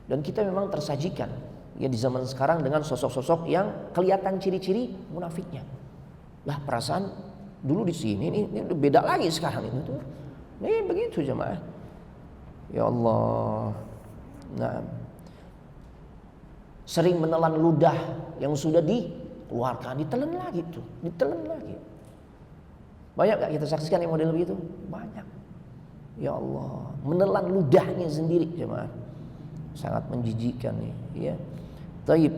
Dan kita memang tersajikan ya di zaman sekarang dengan sosok-sosok yang kelihatan ciri-ciri munafiknya. Lah perasaan dulu di sini ini beda lagi sekarang ini tuh. Nih begitu jemaah. Ya Allah. Nah, sering menelan ludah yang sudah dikeluarkan, ditelan lagi tuh, ditelan lagi. Banyak gak kita saksikan yang model begitu? Banyak. Ya Allah, menelan ludahnya sendiri jemaah. Sangat menjijikkan nih, ya. Taib.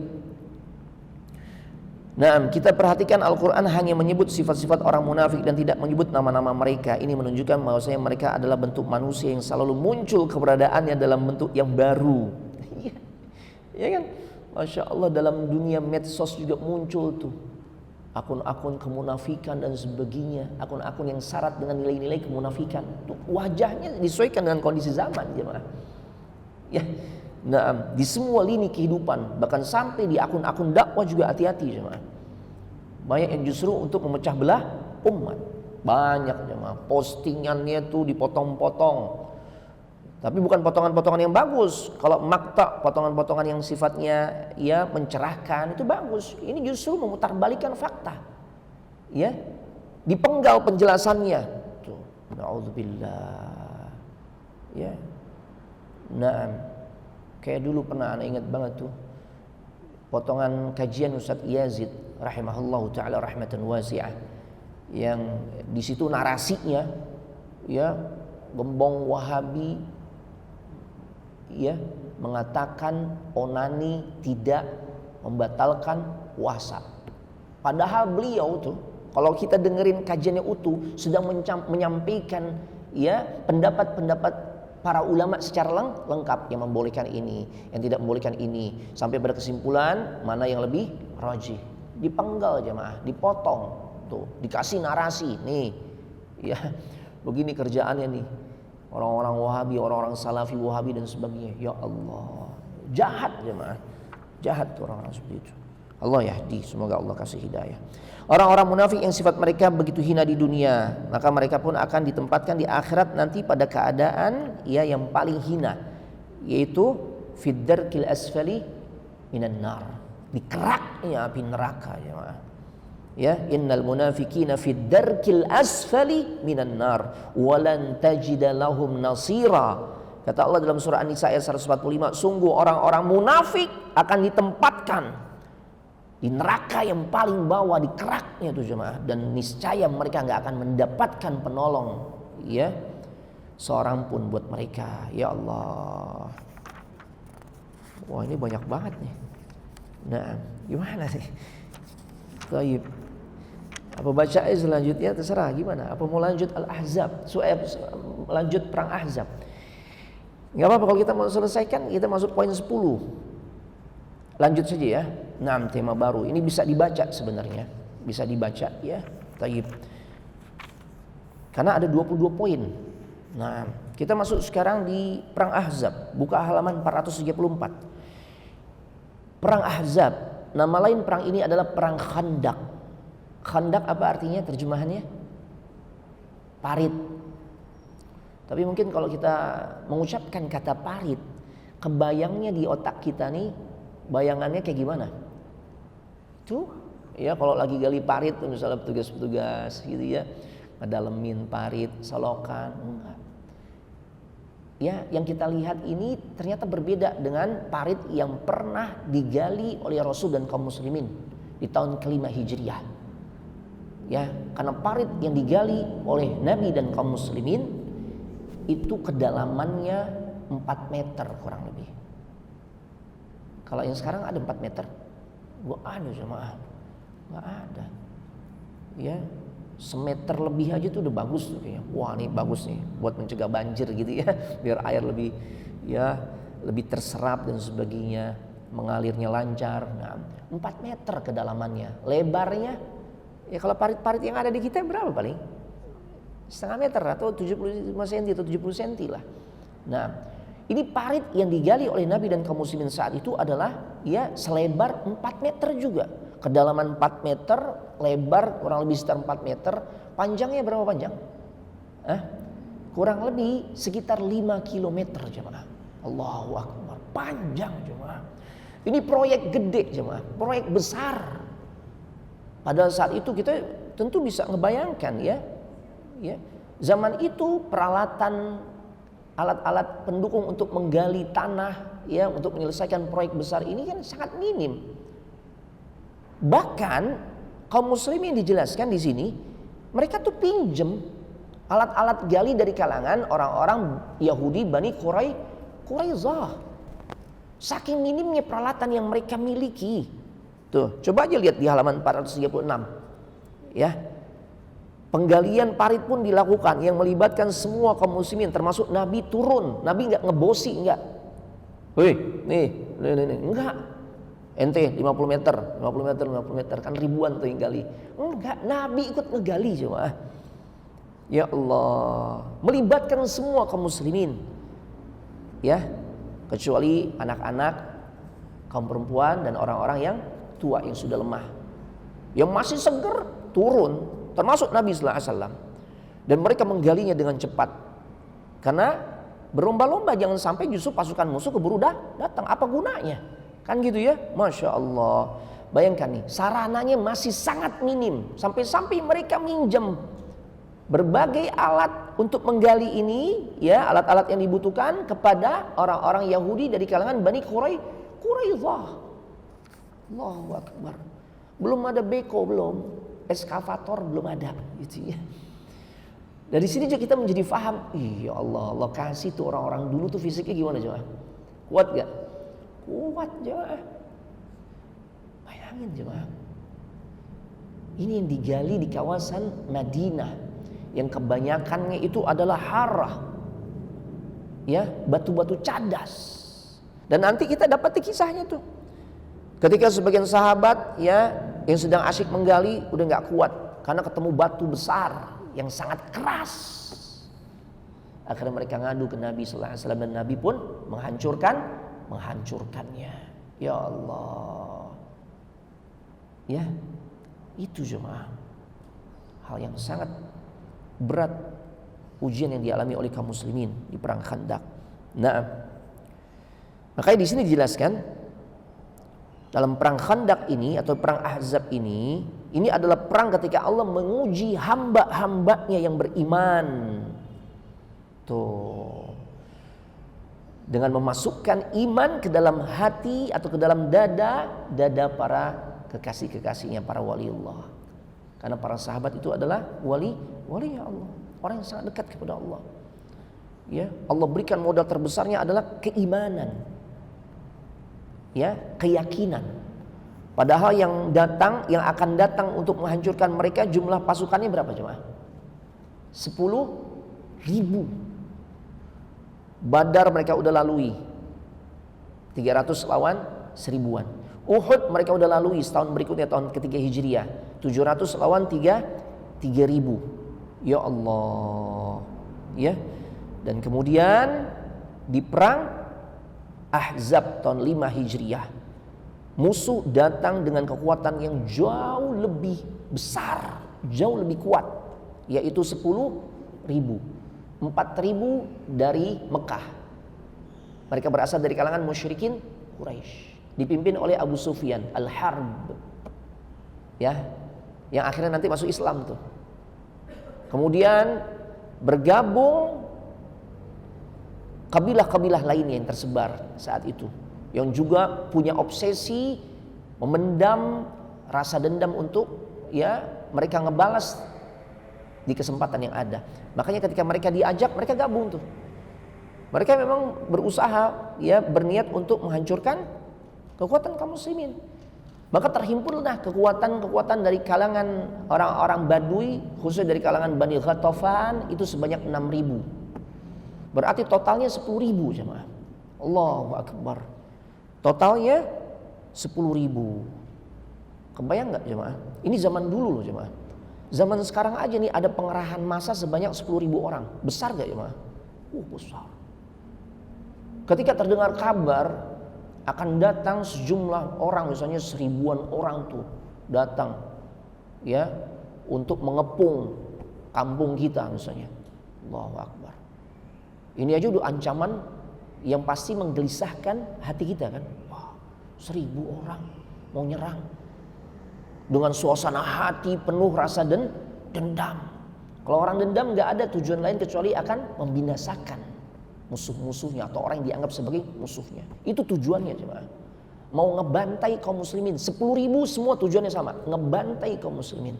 Nah, kita perhatikan Al-Quran hanya menyebut sifat-sifat orang munafik dan tidak menyebut nama-nama mereka. Ini menunjukkan bahwasanya mereka adalah bentuk manusia yang selalu muncul keberadaannya dalam bentuk yang baru. Ya kan? Masya Allah, dalam dunia medsos juga muncul tuh akun-akun kemunafikan dan sebagainya, akun-akun yang syarat dengan nilai-nilai kemunafikan. Tuh, wajahnya disesuaikan dengan kondisi zaman, jemaah. Ya. Nah, di semua lini kehidupan, bahkan sampai di akun-akun dakwah juga hati-hati jemaah. Banyak yang justru untuk memecah belah umat. Banyak jemaah, postingannya tuh dipotong-potong. Tapi bukan potongan-potongan yang bagus. Kalau makta, potongan-potongan yang sifatnya ya mencerahkan itu bagus. Ini justru memutarbalikkan fakta. Ya. Dipenggal penjelasannya. Tuh, naudzubillah. Ya. Nah, kayak dulu pernah anak ingat banget tuh potongan kajian Ustadz Yazid rahimahullahu taala rahmatan wasi'ah, yang di situ narasinya ya gembong Wahabi ya mengatakan onani tidak membatalkan puasa. Padahal beliau tuh kalau kita dengerin kajiannya utuh sedang menyampaikan ya pendapat-pendapat para ulama secara lengkap yang membolehkan ini, yang tidak membolehkan ini, sampai pada kesimpulan mana yang lebih rajih. Dipenggal jemaah, dipotong, tuh dikasih narasi nih, ya begini kerjaannya nih orang-orang Wahabi, orang-orang Salafi Wahabi dan sebagainya. Ya Allah, jahat jemaah, jahat tuh orang-orang seperti itu. Allah yahdi, semoga Allah kasih hidayah. Orang-orang munafik yang sifat mereka begitu hina di dunia, maka mereka pun akan ditempatkan di akhirat nanti pada keadaan ya yang paling hina, yaitu fid darkil asfali minan nar, di keraknya api neraka ya. Ya, innal munafiqina fid darkil asfali minan nar walan tajida lahum nasira. Kata Allah dalam surah An-Nisa ayat 145, sungguh orang-orang munafik akan ditempatkan di neraka yang paling bawah, di keraknya itu jemaah, dan niscaya mereka nggak akan mendapatkan penolong ya seorang pun buat mereka. Ya Allah, wah ini banyak banget nih. Nah gimana sih? Baik, apa baca selanjutnya terserah gimana, apa mau lanjut Al-Ahzab, lanjut perang Ahzab. Nggak apa-apa kalau kita mau selesaikan, kita masuk poin 10. Lanjut saja ya. Nah, tema baru ini bisa dibaca sebenarnya, bisa dibaca ya. Taib. Karena ada 22 poin. Nah, kita masuk sekarang di perang Ahzab. Buka halaman 434. Perang Ahzab, nama lain perang ini adalah perang Khandak. Khandak apa artinya terjemahannya? Parit. Tapi mungkin kalau kita mengucapkan kata parit, kebayangnya di otak kita nih, bayangannya kayak gimana? Tuh, ya kalau lagi gali parit tuh misalnya petugas-petugas gitu ya, ngedalemin parit, solokan, enggak. Ya, yang kita lihat ini ternyata berbeda dengan parit yang pernah digali oleh Rasul dan kaum muslimin di tahun ke-5 Hijriah. Ya, karena parit yang digali oleh Nabi dan kaum muslimin itu kedalamannya 4 meter kurang lebih. Kalau yang sekarang ada 4 meter? Gak ada jemaah, gak ada. Ya, semeter lebih aja tuh udah bagus tuh kayaknya. Wah ini bagus nih buat mencegah banjir gitu ya, biar air lebih ya lebih terserap dan sebagainya, mengalirnya lancar. Nah, 4 meter kedalamannya, lebarnya ya kalau parit-parit yang ada di kita berapa paling? Setengah meter atau 75 cm atau 70 cm lah. Nah, ini parit yang digali oleh Nabi dan kaum muslimin saat itu adalah ya selebar 4 meter juga. Kedalaman 4 meter, lebar kurang lebih sekitar 4 meter. Panjangnya berapa panjang? Kurang lebih sekitar 5 kilometer jemaah. Allahu Akbar, panjang jemaah. Ini proyek gede jemaah, proyek besar. Pada saat itu kita tentu bisa ngebayangkan ya. Zaman itu peralatan alat-alat pendukung untuk menggali tanah ya untuk menyelesaikan proyek besar ini kan sangat minim. Bahkan kaum muslimin dijelaskan di sini mereka tuh pinjem alat-alat gali dari kalangan orang-orang Yahudi Bani Quraizah. Saking minimnya peralatan yang mereka miliki. Tuh, coba aja lihat di halaman 436. Ya. Penggalian parit pun dilakukan yang melibatkan semua kaum muslimin termasuk Nabi turun. Nabi enggak ngebosi, enggak. Wih, nih, enggak. Ente 50 meter kan ribuan tuh yang gali. Enggak, Nabi ikut ngegali coba. Ya Allah, melibatkan semua kaum muslimin. Ya, kecuali anak-anak, kaum perempuan dan orang-orang yang tua yang sudah lemah. Yang masih seger turun, termasuk Nabi sallallahu alaihi wasallam. Dan mereka menggalinya dengan cepat. Karena berlomba-lomba jangan sampai justru pasukan musuh keburu datang. Apa gunanya? Kan gitu ya, Masya Allah. Bayangkan nih, sarananya masih sangat minim. Sampai-sampai mereka minjem berbagai alat untuk menggali ini, ya alat-alat yang dibutuhkan kepada orang-orang Yahudi dari kalangan Bani Quraizah. Allahu Akbar. Belum ada beko, belum eskavator, belum ada gitu ya. Dari sini juga kita menjadi faham, iya Allah, Allah kasih tuh orang-orang dulu tuh fisiknya gimana jemaah? Kuat gak? Kuat jemaah. Bayangin jemaah. Ini yang digali di kawasan Madinah, yang kebanyakannya itu adalah harah, ya, batu-batu cadas. Dan nanti kita dapat kisahnya tuh. Ketika sebagian sahabat ya yang sedang asyik menggali udah nggak kuat karena ketemu batu besar yang sangat keras. Akhirnya mereka ngadu ke Nabi sallallahu alaihi wasallam dan Nabi pun menghancurkannya. Ya Allah. Ya, itu jemaah. Hal yang sangat berat ujian yang dialami oleh kaum muslimin di perang Khandaq. Nah, makanya di sini dijelaskan dalam perang Khandaq ini atau perang Ahzab ini adalah perang ketika Allah menguji hamba-hambanya yang beriman. Tuh. Dengan memasukkan iman ke dalam hati atau ke dalam dada para kekasih-kekasihnya, para waliullah. Karena para sahabat itu adalah wali Allah, orang yang sangat dekat kepada Allah. Ya, Allah berikan modal terbesarnya adalah keimanan. Ya, keyakinan. Padahal yang akan datang untuk menghancurkan mereka jumlah pasukannya berapa jemaah? 10.000. Badar mereka udah lalui 300 lawan 1000-an. Uhud mereka udah lalui setahun berikutnya, tahun ketiga Hijriah, 700 lawan 3.000. Ya Allah. Ya. Dan kemudian di perang Ahzab tahun 5 Hijriah, musuh datang dengan kekuatan yang jauh lebih besar, jauh lebih kuat, yaitu 10.000. 4.000 dari Mekah. Mereka berasal dari kalangan musyrikin Quraisy, dipimpin oleh Abu Sufyan Al-Harb. Ya, yang akhirnya nanti masuk Islam tuh. Kemudian bergabung kabilah-kabilah lainnya yang tersebar saat itu, yang juga punya obsesi memendam rasa dendam untuk ya mereka ngebalas di kesempatan yang ada. Makanya ketika mereka diajak, mereka gabung tuh. Mereka memang berusaha ya berniat untuk menghancurkan kekuatan kaum muslimin. Maka terhimpunlah kekuatan-kekuatan dari kalangan orang-orang Badui, khususnya dari kalangan Bani Ghatafan itu sebanyak 6.000. Berarti totalnya 10.000 jemaah. Allahu Akbar. Totalnya 10.000. Kebayang nggak jemaah? Ini zaman dulu loh jemaah. Zaman sekarang aja nih ada pengerahan massa sebanyak 10.000 orang. Besar nggak jemaah? Besar. Ketika terdengar kabar akan datang sejumlah orang, misalnya 1000-an orang tuh datang ya untuk mengepung kampung kita misalnya. Allahu Akbar. Ini aja udah ancaman yang pasti menggelisahkan hati kita kan. Wah, 1000 orang mau nyerang. Dengan suasana hati penuh rasa dendam. Kalau orang dendam gak ada tujuan lain kecuali akan membinasakan musuh-musuhnya atau orang yang dianggap sebagai musuhnya. Itu tujuannya jemaah. Mau ngebantai kaum muslimin. 10.000 semua tujuannya sama, ngebantai kaum muslimin.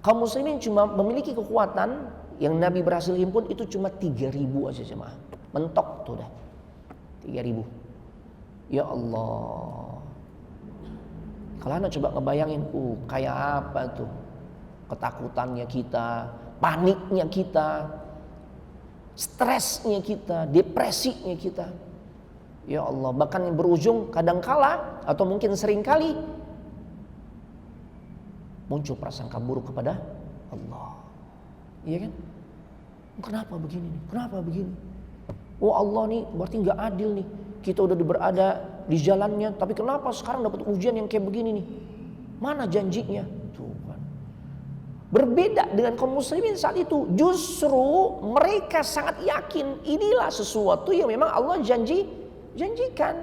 Kaum muslimin cuma memiliki kekuatan yang Nabi berhasil himpun itu cuma 3.000 aja jemaah. Mentok tuh dah 3.000. Ya Allah. Kalau anda coba ngebayangin, kayak apa tuh ketakutannya kita, paniknya kita, stresnya kita, depresinya kita. Ya Allah, bahkan yang berujung kadangkala atau mungkin seringkali muncul prasangka buruk kepada Allah. Iya kan? Kenapa begini nih? Kenapa begini? Allah nih berarti nggak adil nih. Kita udah berada di jalannya, tapi kenapa sekarang dapat ujian yang kayak begini nih? Mana janjinya? Tuh kan. Berbeda dengan kaum muslimin saat itu. Justru mereka sangat yakin inilah sesuatu yang memang Allah janjikan.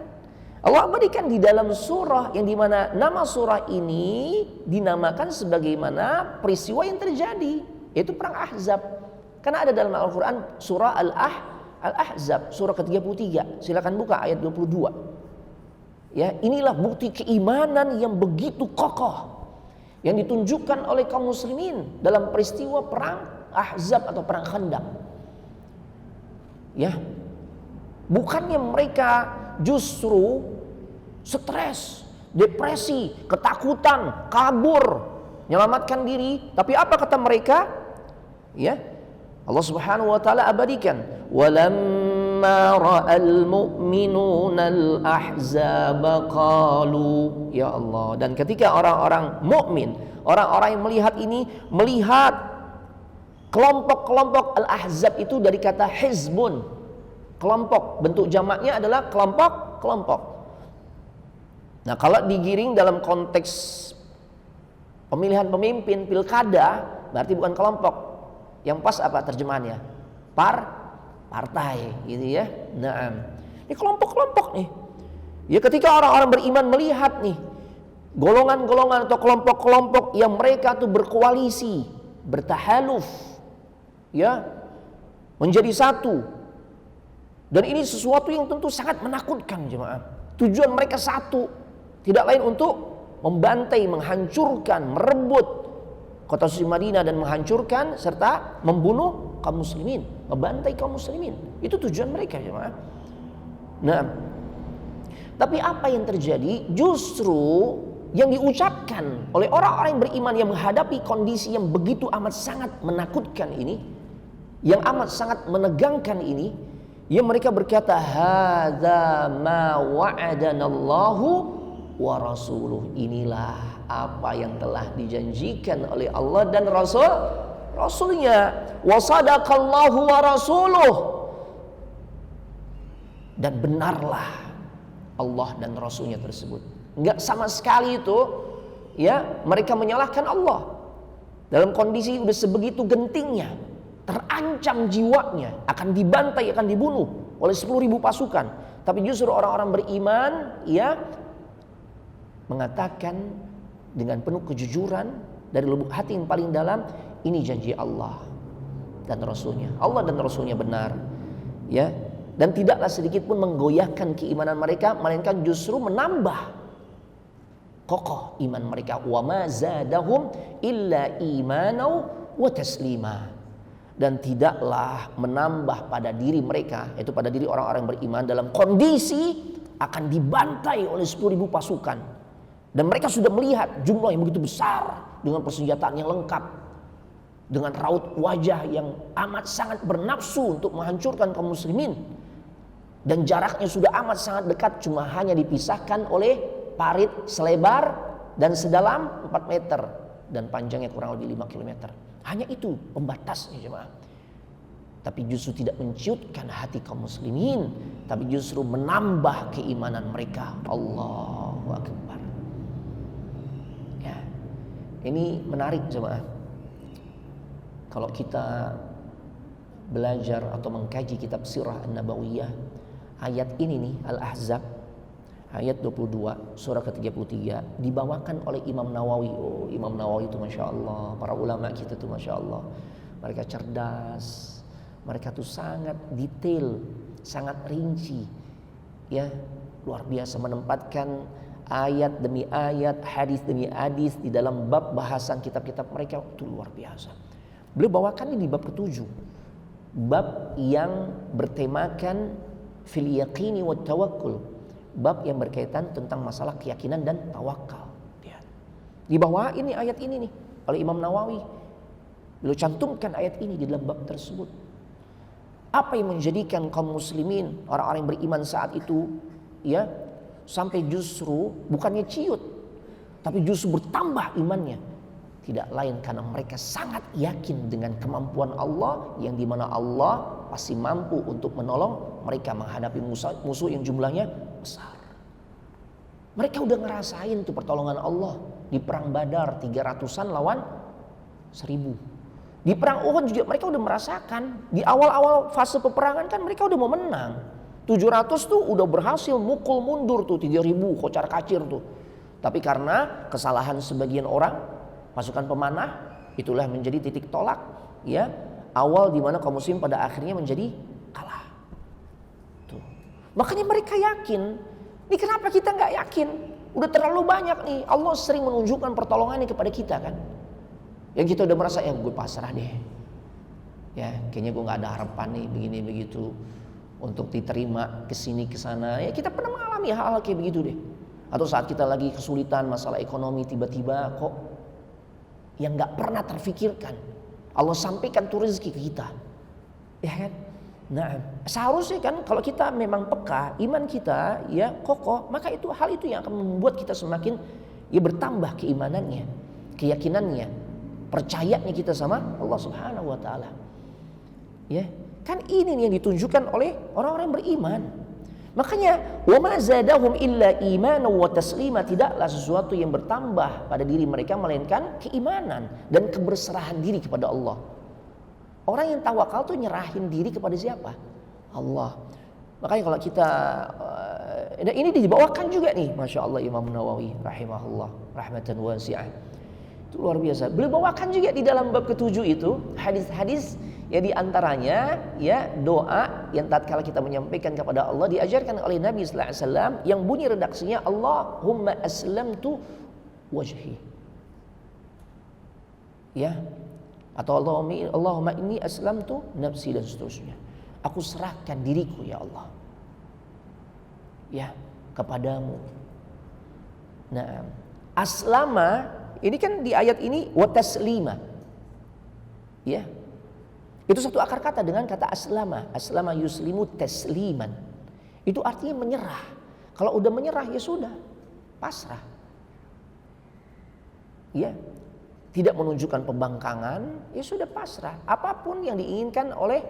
Allah berikan di dalam surah yang dimana nama surah ini dinamakan sebagaimana peristiwa yang terjadi, yaitu perang Ahzab. Karena ada dalam Al-Quran surah Al-Ahzab, surah ke-33. Silakan buka ayat 22. Ya, inilah bukti keimanan yang begitu kokoh yang ditunjukkan oleh kaum muslimin dalam peristiwa perang Ahzab atau perang Khandaq. Ya. Bukannya mereka justru stres, depresi, ketakutan, kabur, menyelamatkan diri, tapi apa kata mereka? Ya. Allah Subhanahu wa taala abadikan, walamma ra'al mu'minuna al-ahzaba qalu, ya Allah, dan ketika orang-orang mukmin, orang-orang yang melihat ini, melihat kelompok-kelompok al-ahzab itu dari kata hizbun, kelompok, bentuk jamaknya adalah kelompok-kelompok. Nah, kalau digiring dalam konteks pemilihan pemimpin pilkada, berarti bukan kelompok. Yang pas apa terjemahannya? Partai, gitu ya. Nah, ini kelompok-kelompok nih. Ya, ketika orang-orang beriman melihat nih golongan-golongan atau kelompok-kelompok yang mereka tuh berkoalisi, bertahaluf, ya, menjadi satu. Dan ini sesuatu yang tentu sangat menakutkan jemaah. Tujuan mereka satu, tidak lain untuk membantai, menghancurkan, merebut kota suci Madinah dan menghancurkan serta membunuh kaum muslimin, membantai kaum muslimin. Itu tujuan mereka jemaah. Nah, tapi apa yang terjadi? Justru yang diucapkan oleh orang-orang yang beriman yang menghadapi kondisi yang begitu amat sangat menakutkan ini, yang amat sangat menegangkan ini, yang mereka berkata, hadza ma wa'adanallahu wa rasuluh, inilah apa yang telah dijanjikan oleh Allah dan Rasulnya, wa sadaqallahu wa rasuluh, dan benarlah Allah dan Rasulnya tersebut. Enggak sama sekali itu ya mereka menyalahkan Allah. Dalam kondisi udah sebegitu gentingnya, terancam jiwanya, akan dibantai, akan dibunuh oleh 10.000 pasukan. Tapi justru orang-orang beriman ya mengatakan dengan penuh kejujuran dari lubuk hati yang paling dalam, ini janji Allah dan Rasulnya. Allah dan Rasulnya benar, ya. Dan tidaklah sedikit pun menggoyahkan keimanan mereka, melainkan justru menambah kokoh iman mereka. Wa ma zadahum illa imanau wa taslima. Dan tidaklah menambah pada diri mereka, yaitu pada diri orang-orang beriman, dalam kondisi akan dibantai oleh 10.000 pasukan. Dan mereka sudah melihat jumlah yang begitu besar dengan persenjataan yang lengkap, dengan raut wajah yang amat sangat bernafsu untuk menghancurkan kaum muslimin. Dan jaraknya sudah amat sangat dekat, cuma hanya dipisahkan oleh parit selebar dan sedalam 4 meter dan panjangnya kurang lebih 5 kilometer. Hanya itu pembatasnya jemaah. Tapi justru tidak menciutkan hati kaum muslimin, tapi justru menambah keimanan mereka. Allahu Akbar. Ya. Ini menarik jemaah. Kalau kita belajar atau mengkaji kitab Sirah An-Nabawiyah, ayat ini nih Al-Ahzab ayat 22 surah ke-33 dibawakan oleh Imam Nawawi. Oh, Imam Nawawi itu Masya Allah, para ulama kita tuh Masya Allah, mereka cerdas, mereka tuh sangat detail, sangat rinci, ya, luar biasa menempatkan ayat demi ayat, hadis demi hadis di dalam bab bahasan kitab-kitab mereka, itu luar biasa. Beliau bawakan ini di bab ke-7, bab yang bertemakan fil yaqini wat tawakkul, bab yang berkaitan tentang masalah keyakinan dan tawakal. Di bawah ini ayat ini nih oleh Imam Nawawi, beliau cantumkan ayat ini di dalam bab tersebut. Apa yang menjadikan kaum muslimin, orang-orang yang beriman saat itu, ya, sampai justru bukannya ciut, tapi justru bertambah imannya, tidak lain karena mereka sangat yakin dengan kemampuan Allah, yang dimana Allah pasti mampu untuk menolong mereka menghadapi musuh yang jumlahnya besar. Mereka udah ngerasain tuh pertolongan Allah di perang Badar 300-an lawan 1.000. Di perang Uhud juga mereka udah merasakan. Di awal-awal fase peperangan kan mereka udah mau menang. 700 tuh udah berhasil mukul mundur tuh 3.000 kocar kacir tuh. Tapi karena kesalahan sebagian orang, pasukan pemanah, itulah menjadi titik tolak, ya, awal di mana kaum muslim pada akhirnya menjadi kalah. Tuh. Makanya mereka yakin. Ini kenapa kita nggak yakin? Udah terlalu banyak nih. Allah sering menunjukkan pertolongannya kepada kita kan. Yang kita udah merasa, ya gue pasrah deh. Ya, kayaknya gue nggak ada harapan nih begini begitu untuk diterima kesini kesana. Ya kita pernah mengalami hal-hal kayak begitu deh. Atau saat kita lagi kesulitan masalah ekonomi, tiba-tiba kok yang nggak pernah terfikirkan Allah sampaikan tuh rezeki ke kita, ya kan? Nah, seharusnya kan kalau kita memang peka, iman kita ya kokoh, maka itu hal itu yang akan membuat kita semakin ya bertambah keimanannya, keyakinannya, percayanya kita sama Allah Subhanahu wa taala. Ya, kan ini yang ditunjukkan oleh orang-orang yang beriman. Makanya wa ma zadahum illa imanan wa taslima, tidaklah sesuatu yang bertambah pada diri mereka melainkan keimanan dan keberserahan diri kepada Allah. Orang yang tawakal tuh nyerahin diri kepada siapa? Allah. Makanya kalau kita ini dibawakan juga nih, Masya Allah, Imam Nawawi rahimahullah rahmatan wasi'ah. Itu luar biasa. Beliau bawakan juga di dalam bab ke-7 itu hadis-hadis ya, di antaranya ya doa yang tatkala kita menyampaikan kepada Allah diajarkan oleh Nabi sallallahu alaihi wasallam yang bunyi redaksinya Allahumma aslamtu wajhi. Ya. Atau Allahumma inni aslamtu nafsi dan seterusnya. Aku serahkan diriku ya Allah. Ya, kepadamu. Nah, aslama ini kan di ayat ini wa taslima. Ya. Itu satu akar kata dengan kata aslama. Aslama yuslimu tasliman. Itu artinya menyerah. Kalau udah menyerah ya sudah, pasrah. Ya. Tidak menunjukkan pembangkangan, ya sudah pasrah. Apapun yang diinginkan oleh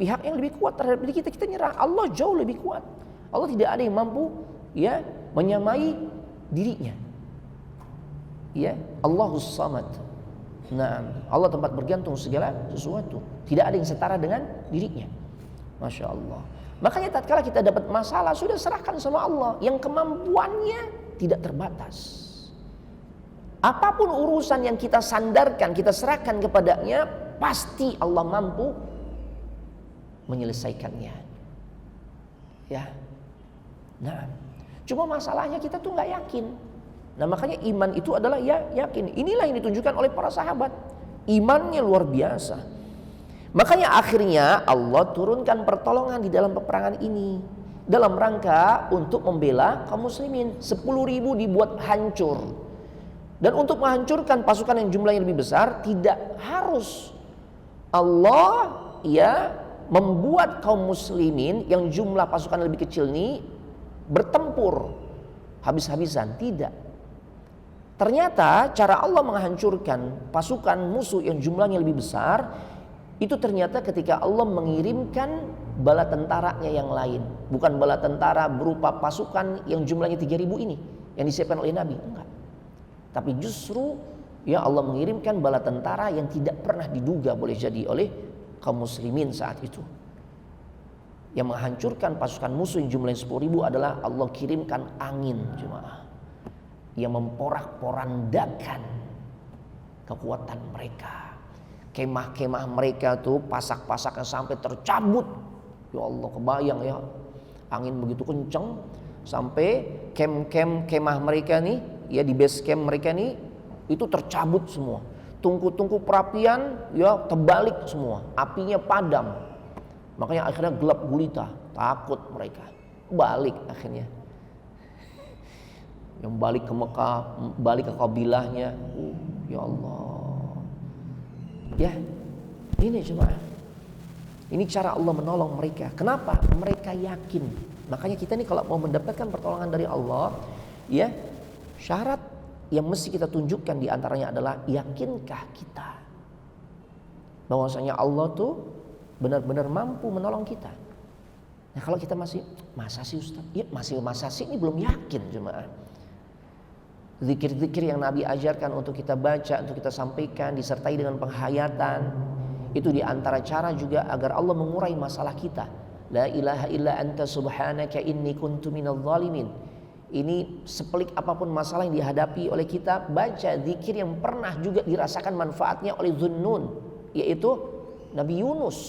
pihak yang lebih kuat terhadap diri kita, kita nyerah. Allah jauh lebih kuat. Allah tidak ada yang mampu ya menyamai dirinya. Ya, Allahus Samad. Nah, Allah tempat bergantung segala sesuatu. Tidak ada yang setara dengan dirinya. Masya Allah. Makanya tatkala kita dapat masalah, sudah serahkan sama Allah yang kemampuannya tidak terbatas. Apapun urusan yang kita sandarkan, kita serahkan kepadanya, pasti Allah mampu menyelesaikannya. Ya. Nah, cuma masalahnya kita tuh nggak yakin. Nah, makanya iman itu adalah ya yakin. Inilah yang ditunjukkan oleh para sahabat. Imannya luar biasa. Makanya akhirnya Allah turunkan pertolongan di dalam peperangan ini dalam rangka untuk membela kaum muslimin. 10.000 dibuat hancur. Dan untuk menghancurkan pasukan yang jumlahnya lebih besar, tidak harus Allah ya membuat kaum muslimin yang jumlah pasukan lebih kecil ini bertempur habis-habisan. Tidak. Ternyata cara Allah menghancurkan pasukan musuh yang jumlahnya lebih besar itu ternyata ketika Allah mengirimkan bala tentaranya yang lain. Bukan bala tentara berupa pasukan yang jumlahnya 3.000 ini yang disiapkan oleh Nabi. Enggak. Tapi justru ya Allah mengirimkan bala tentara yang tidak pernah diduga boleh jadi oleh kaum muslimin saat itu. Yang menghancurkan pasukan musuh yang jumlahnya 10.000 adalah Allah kirimkan angin jemaah yang memporak-porandakan kekuatan mereka. Kemah-kemah mereka tuh pasak-pasaknya sampai tercabut. Ya Allah, kebayang ya, angin begitu kencang sampai kemah mereka nih ya di base camp mereka nih itu tercabut semua. Tungku-tungku perapian ya terbalik semua, apinya padam. Makanya akhirnya gelap gulita, takut mereka. Balik akhirnya. Yang balik ke Mekah, balik ke kabilahnya. Ya Allah. Ya, ini cuma ini cara Allah menolong mereka. Kenapa? Mereka yakin. Makanya kita nih kalau mau mendapatkan pertolongan dari Allah, ya syarat yang mesti kita tunjukkan diantaranya adalah yakinkah kita bahwasanya Allah tuh benar-benar mampu menolong kita. Nah kalau kita masih masa sih Ustaz? Ya masa sih ini belum yakin jemaah. Zikir-zikir yang Nabi ajarkan untuk kita baca, untuk kita sampaikan disertai dengan penghayatan itu diantara cara juga agar Allah mengurai masalah kita. La ilaha illa anta subhanaka inni kuntu minadh dhalimin. Ini sepelik apapun masalah yang dihadapi oleh kita, baca zikir yang pernah juga dirasakan manfaatnya oleh Zunnun, yaitu Nabi Yunus.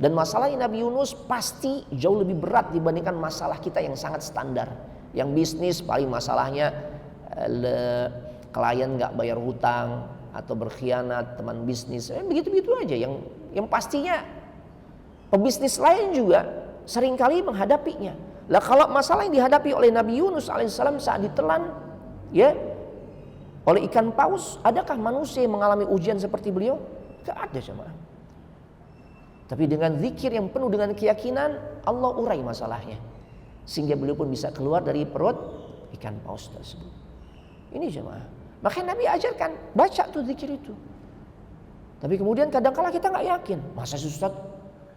Dan masalah Nabi Yunus pasti jauh lebih berat dibandingkan masalah kita yang sangat standar. Yang bisnis paling masalahnya klien nggak bayar hutang atau berkhianat teman bisnis, begitu-begitu aja. Yang yang pastinya pebisnis lain juga seringkali menghadapinya. Lah kalau masalah yang dihadapi oleh Nabi Yunus alaihissalam saat ditelan ya oleh ikan paus, adakah manusia yang mengalami ujian seperti beliau? Tidak ada jemaah. Tapi dengan zikir yang penuh dengan keyakinan, Allah urai masalahnya. Sehingga beliau pun bisa keluar dari perut ikan paus tersebut. Ini jemaah. Makanya Nabi ajarkan, baca tuh zikir itu. Tapi kemudian kadang-kala kita nggak yakin. Masa sih Ustaz,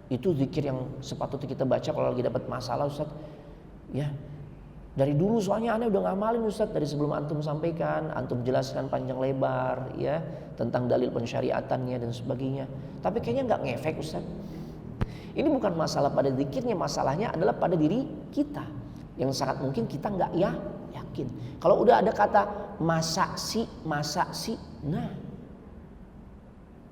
itu zikir yang sepatutnya kita baca kalau lagi dapat masalah Ustaz? Ya, dari dulu soalnya aneh udah ngamalin Ustaz, dari sebelum antum sampaikan, antum jelaskan panjang lebar ya tentang dalil pensyariatannya dan sebagainya. Tapi kayaknya nggak ngefek Ustaz. Ini bukan masalah pada zikirnya, masalahnya adalah pada diri kita yang sangat mungkin kita nggak yakin. Kalau udah ada kata masa sih, nah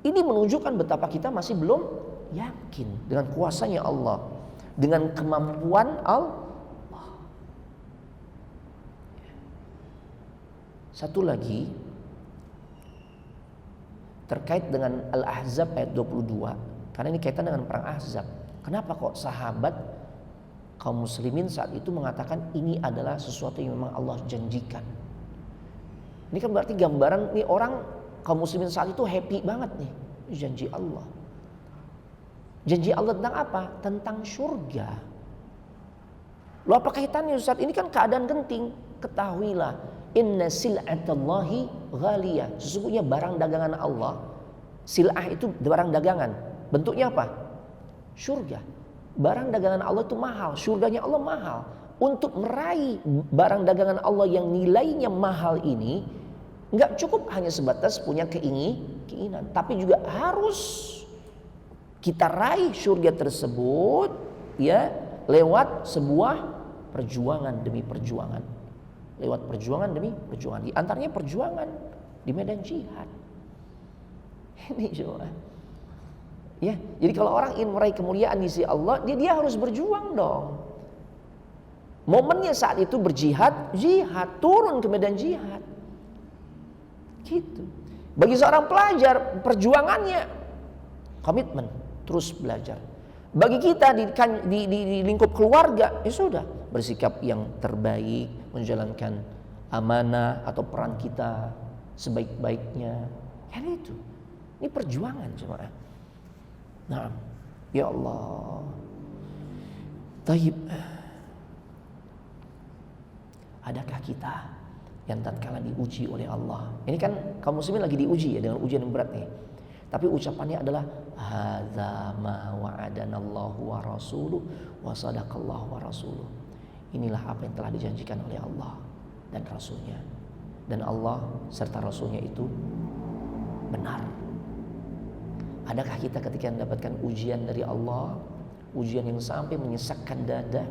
ini menunjukkan betapa kita masih belum yakin dengan kuasanya Allah, dengan kemampuan Allah. Satu lagi terkait dengan Al-Ahzab ayat 22. Karena ini kaitan dengan perang Ahzab. Kenapa kok sahabat kaum muslimin saat itu mengatakan ini adalah sesuatu yang memang Allah janjikan. Ini kan berarti gambaran nih orang kaum muslimin saat itu happy banget nih. Janji Allah. Janji Allah tentang apa? Tentang surga. Loh apa kaitannya Ustaz? Ini kan keadaan genting. Ketahuilah, inna sil'atallahi ghaliyah. Sesungguhnya barang dagangan Allah. Sil'ah itu barang dagangan. Bentuknya apa? Surga. Barang dagangan Allah itu mahal. Surganya Allah mahal. Untuk meraih barang dagangan Allah yang nilainya mahal ini, nggak cukup hanya sebatas punya keinginan, tapi juga harus kita raih surga tersebut ya lewat sebuah perjuangan demi perjuangan. Lewat perjuangan demi perjuangan. Di antaranya perjuangan di medan jihad. Ini coba. Ya, jadi kalau orang ingin meraih kemuliaan di sisi Allah, dia harus berjuang dong. Momennya saat itu berjihad, turun ke medan jihad. Gitu. Bagi seorang pelajar, perjuangannya komitmen, terus belajar. Bagi kita di lingkup keluarga, ya sudah, bersikap yang terbaik, menjalankan amanah atau peran kita sebaik-baiknya. Kan itu. Ini perjuangan jemaah. Nah, ya Allah. Taib. Adakah kita yang tatkala diuji oleh Allah? Ini kan kaum muslimin lagi diuji ya dengan ujian yang berat nih. Tapi ucapannya adalah hadza ma wa'adanallahu wa rasuluhu wa sadaqallahu wa rasuluhu. Inilah apa yang telah dijanjikan oleh Allah dan Rasulnya. Dan Allah serta Rasulnya itu benar. Adakah kita ketika mendapatkan ujian dari Allah, ujian yang sampai menyesakkan dada,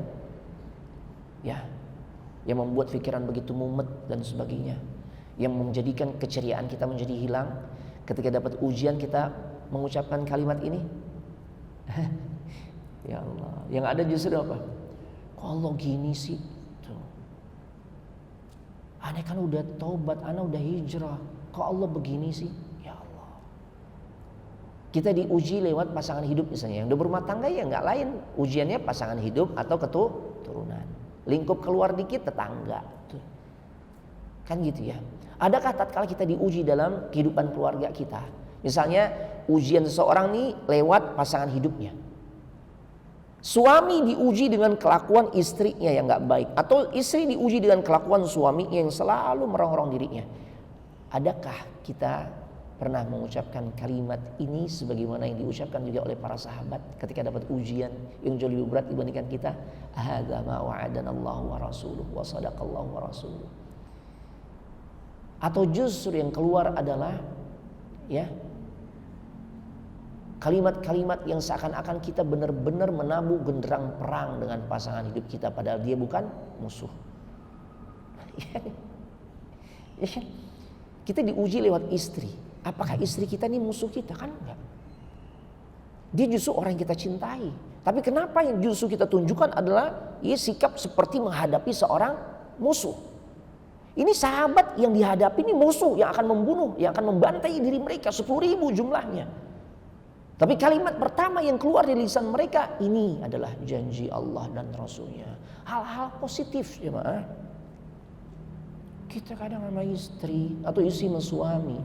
ya, yang membuat pikiran begitu mumet dan sebagainya, yang menjadikan keceriaan kita menjadi hilang, ketika dapat ujian kita mengucapkan kalimat ini, ya Allah, yang ada justru apa? Kok Allah gini sih? Tuh. Aneh kan udah taubat, aneh udah hijrah, kok Allah begini sih? Kita diuji lewat pasangan hidup misalnya. Yang udah berumah tangga ya nggak lain. Ujiannya pasangan hidup atau keturunan. Lingkup keluar dikit tetangga. Tuh. Kan gitu ya. Adakah tatkala kita diuji dalam kehidupan keluarga kita? Misalnya ujian seseorang nih lewat pasangan hidupnya. Suami diuji dengan kelakuan istrinya yang nggak baik. Atau istri diuji dengan kelakuan suaminya yang selalu merongrong dirinya. Adakah kita pernah mengucapkan kalimat ini sebagaimana yang diucapkan juga oleh para sahabat ketika dapat ujian yang jauh lebih berat dibandingkan kita? Hadza ma wa'adanallahu wa rasuluhu wa sadaqallahu wa rasuluhu. Atau justru yang keluar adalah ya kalimat-kalimat yang seakan-akan kita benar-benar menabuh genderang perang dengan pasangan hidup kita padahal dia bukan musuh. Kita diuji lewat istri. Apakah istri kita ini musuh kita? Kan enggak. Dia justru orang yang kita cintai. Tapi kenapa yang justru kita tunjukkan adalah ya sikap seperti menghadapi seorang musuh. Ini sahabat yang dihadapi ini musuh yang akan membunuh, yang akan membantai diri mereka 10.000 jumlahnya. Tapi kalimat pertama yang keluar dari lisan mereka ini adalah janji Allah dan Rasulnya. Hal-hal positif jemaah. Kita kadang sama istri atau istri sama suami.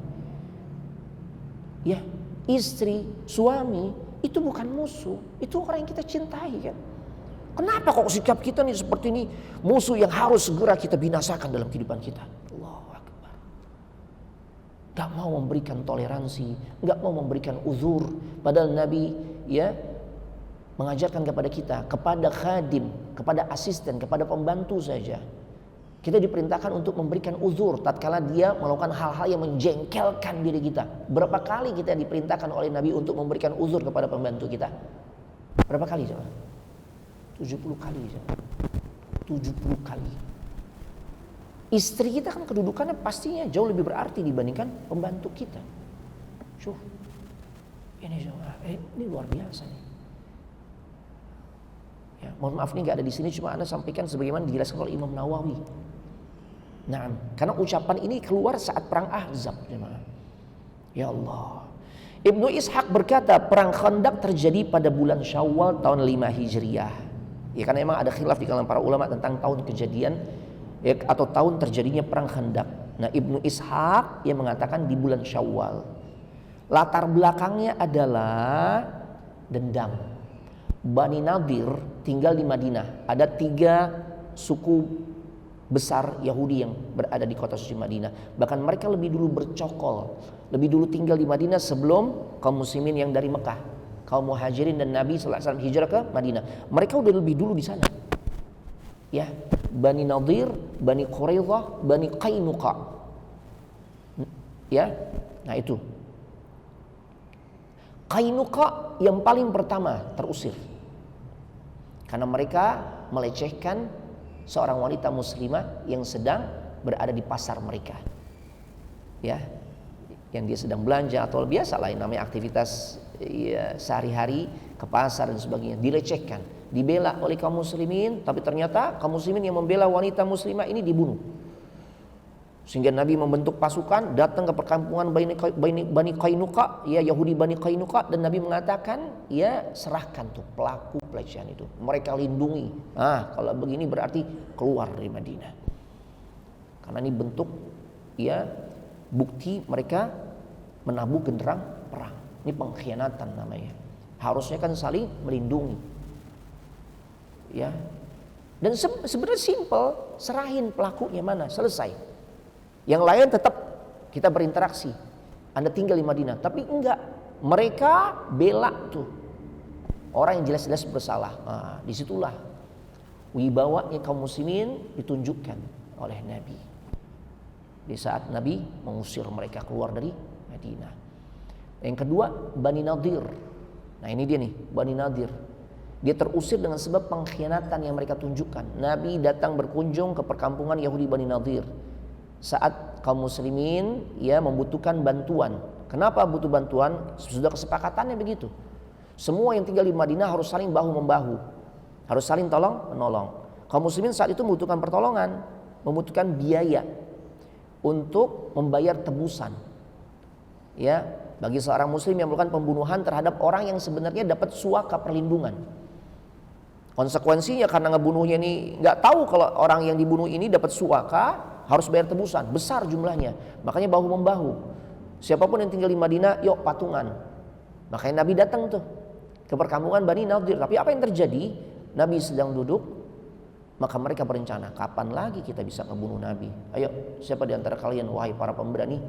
Ya, istri, suami itu bukan musuh, itu orang yang kita cintai kan. Kenapa kok sikap kita nih seperti ini? Musuh yang harus segera kita binasakan dalam kehidupan kita. Allahu Akbar. Gak mau memberikan toleransi, gak mau memberikan uzur. Padahal Nabi ya mengajarkan kepada kita, kepada khadim, kepada asisten, kepada pembantu saja. Kita diperintahkan untuk memberikan uzur tatkala dia melakukan hal-hal yang menjengkelkan diri kita. Berapa kali kita diperintahkan oleh Nabi untuk memberikan uzur kepada pembantu kita? Berapa kali coba? 70 kali coba. 70 kali. Istri kita kan kedudukannya pastinya jauh lebih berarti dibandingkan pembantu kita. Syuh. Ini coba, ini luar biasa nih. Ya, mohon maaf nih gak ada di sini, cuma Anda sampaikan sebagaimana dijelaskan oleh Imam Nawawi. Nah, karena ucapan ini keluar saat perang Ahzab, jemaah. Ya Allah. Ibnu Ishaq berkata, perang Khandaq terjadi pada bulan Syawal tahun 5 Hijriah. Ya, karena memang ada khilaf di kalangan para ulama tentang tahun kejadian ya, atau tahun terjadinya perang Khandaq. Nah, Ibnu Ishaq yang mengatakan di bulan Syawal. Latar belakangnya adalah dendam. Bani Nadir tinggal di Madinah. Ada 3 suku besar Yahudi yang berada di kota suci Madinah. Bahkan mereka lebih dulu bercokol, lebih dulu tinggal di Madinah sebelum kaum muslimin yang dari Mekah, kaum muhajirin dan Nabi sallallahu alaihi wasallam hijrah ke Madinah. Mereka udah lebih dulu di sana. Ya, Bani Nadir, Bani Quraidah, Bani Qainuqa. Ya. Nah, itu. Qainuqa yang paling pertama terusir. Karena mereka melecehkan seorang wanita muslimah yang sedang berada di pasar mereka, ya, yang dia sedang belanja atau biasa lain namanya aktivitas ya, sehari-hari ke pasar dan sebagainya, dilecehkan, dibela oleh kaum muslimin, tapi ternyata kaum muslimin yang membela wanita muslimah ini dibunuh. Sehingga Nabi membentuk pasukan datang ke perkampungan Bani Qainuqa, ya Yahudi Bani Qainuqa, dan Nabi mengatakan, ya serahkan tuh pelaku pelecehan itu, mereka lindungi. Kalau begini berarti keluar dari Madinah. Karena ini bentuk ya bukti mereka menabuh genderang perang. Ini pengkhianatan namanya. Harusnya kan saling melindungi. Ya. Dan sebenarnya simple, serahin pelakunya mana, selesai. Yang lain tetap kita berinteraksi. Anda tinggal di Madinah, tapi enggak. Mereka bela tuh orang yang jelas-jelas bersalah. Disitulah wibawanya kaum muslimin ditunjukkan oleh Nabi. Di saat Nabi mengusir mereka keluar dari Madinah. Yang kedua, Bani Nadir. Nah, ini dia nih, Bani Nadir. Dia terusir dengan sebab pengkhianatan yang mereka tunjukkan. Nabi datang berkunjung ke perkampungan Yahudi Bani Nadir saat kaum muslimin ya membutuhkan bantuan. Kenapa butuh bantuan? Sudah kesepakatannya begitu. Semua yang tinggal di Madinah harus saling bahu membahu, harus saling tolong menolong. Kaum muslimin saat itu membutuhkan pertolongan, membutuhkan biaya untuk membayar tebusan. Ya, bagi seorang muslim yang melakukan pembunuhan terhadap orang yang sebenarnya dapat suaka perlindungan. Konsekuensinya karena ngebunuhnya ini nggak tahu kalau orang yang dibunuh ini dapat suaka, harus bayar tebusan besar jumlahnya. Makanya bahu membahu. Siapapun yang tinggal di Madinah, yuk patungan. Makanya Nabi datang tuh ke perkampungan Bani Nadir. Tapi apa yang terjadi? Nabi sedang duduk, maka mereka berencana, kapan lagi kita bisa ngebunuh Nabi? Ayo, siapa di antara kalian wahai para pemberani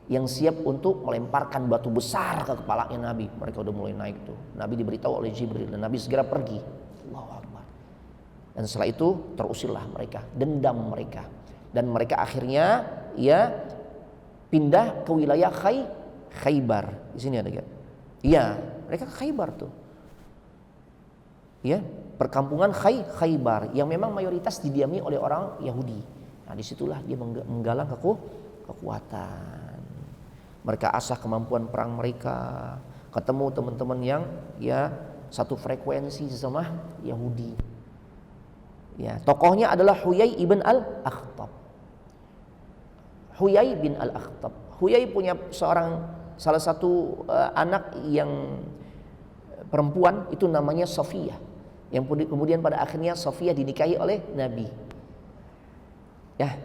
yang siap untuk melemparkan batu besar ke kepalanya Nabi? Mereka udah mulai naik tuh. Nabi diberitahu oleh Jibril dan Nabi segera pergi. Allahu Akbar. Dan setelah itu terusirlah mereka, dendam mereka. Dan mereka akhirnya ya pindah ke wilayah Khaybar. Di sini ada kan? Iya, mereka ke Khaybar tuh. Ya, perkampungan Khaybar yang memang mayoritas didiami oleh orang Yahudi. Nah, disitulah dia menggalang kekuatan. Mereka asah kemampuan perang mereka, ketemu teman-teman yang ya satu frekuensi sesama Yahudi. Ya, tokohnya adalah Huyai ibn al-Akhtab. Huyai bin al-Akhtab. Huyai punya salah satu anak yang perempuan itu namanya Safiyah, yang kemudian pada akhirnya Safiyah dinikahi oleh Nabi. Ya,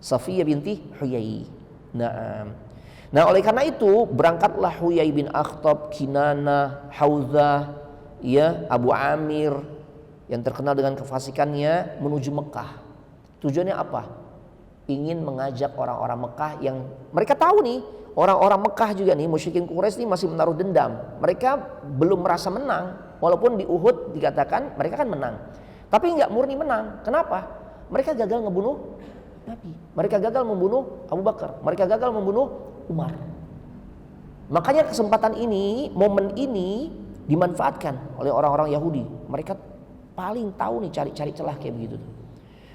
Safiyah binti Huyai. Nah, oleh karena itu berangkatlah Huyai bin Akhtab, Kinana, Hauzah, ya, Abu Amir yang terkenal dengan kefasikannya menuju Mekah. Tujuannya apa? Ingin mengajak orang-orang Mekah yang mereka tahu nih, orang-orang Mekah juga nih, musyrikin Quraisy ini masih menaruh dendam. Mereka belum merasa menang, walaupun di Uhud dikatakan mereka kan menang. Tapi nggak murni menang. Kenapa? Mereka gagal ngebunuh Nabi. Mereka gagal membunuh Abu Bakar. Mereka gagal membunuh Umar. Makanya kesempatan ini, momen ini dimanfaatkan oleh orang-orang Yahudi. Mereka paling tahu nih cari-cari celah kayak begitu tuh.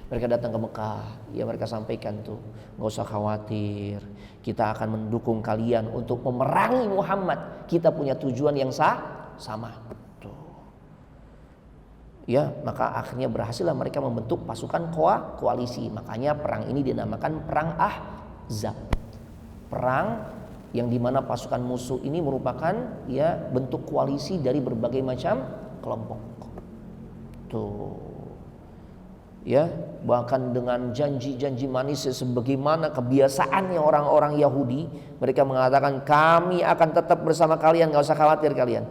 Mereka datang ke Mekah, ya mereka sampaikan tuh, nggak usah khawatir, kita akan mendukung kalian untuk memerangi Muhammad. Kita punya tujuan yang sama. Tuh. Ya, maka akhirnya berhasillah mereka membentuk pasukan koalisi. Makanya perang ini dinamakan perang Ahzab. Perang yang dimana pasukan musuh ini merupakan ya bentuk koalisi dari berbagai macam kelompok. Tuh. Ya, bahkan dengan janji-janji manis sebagaimana kebiasaannya orang-orang Yahudi, mereka mengatakan kami akan tetap bersama kalian, gak usah khawatir kalian.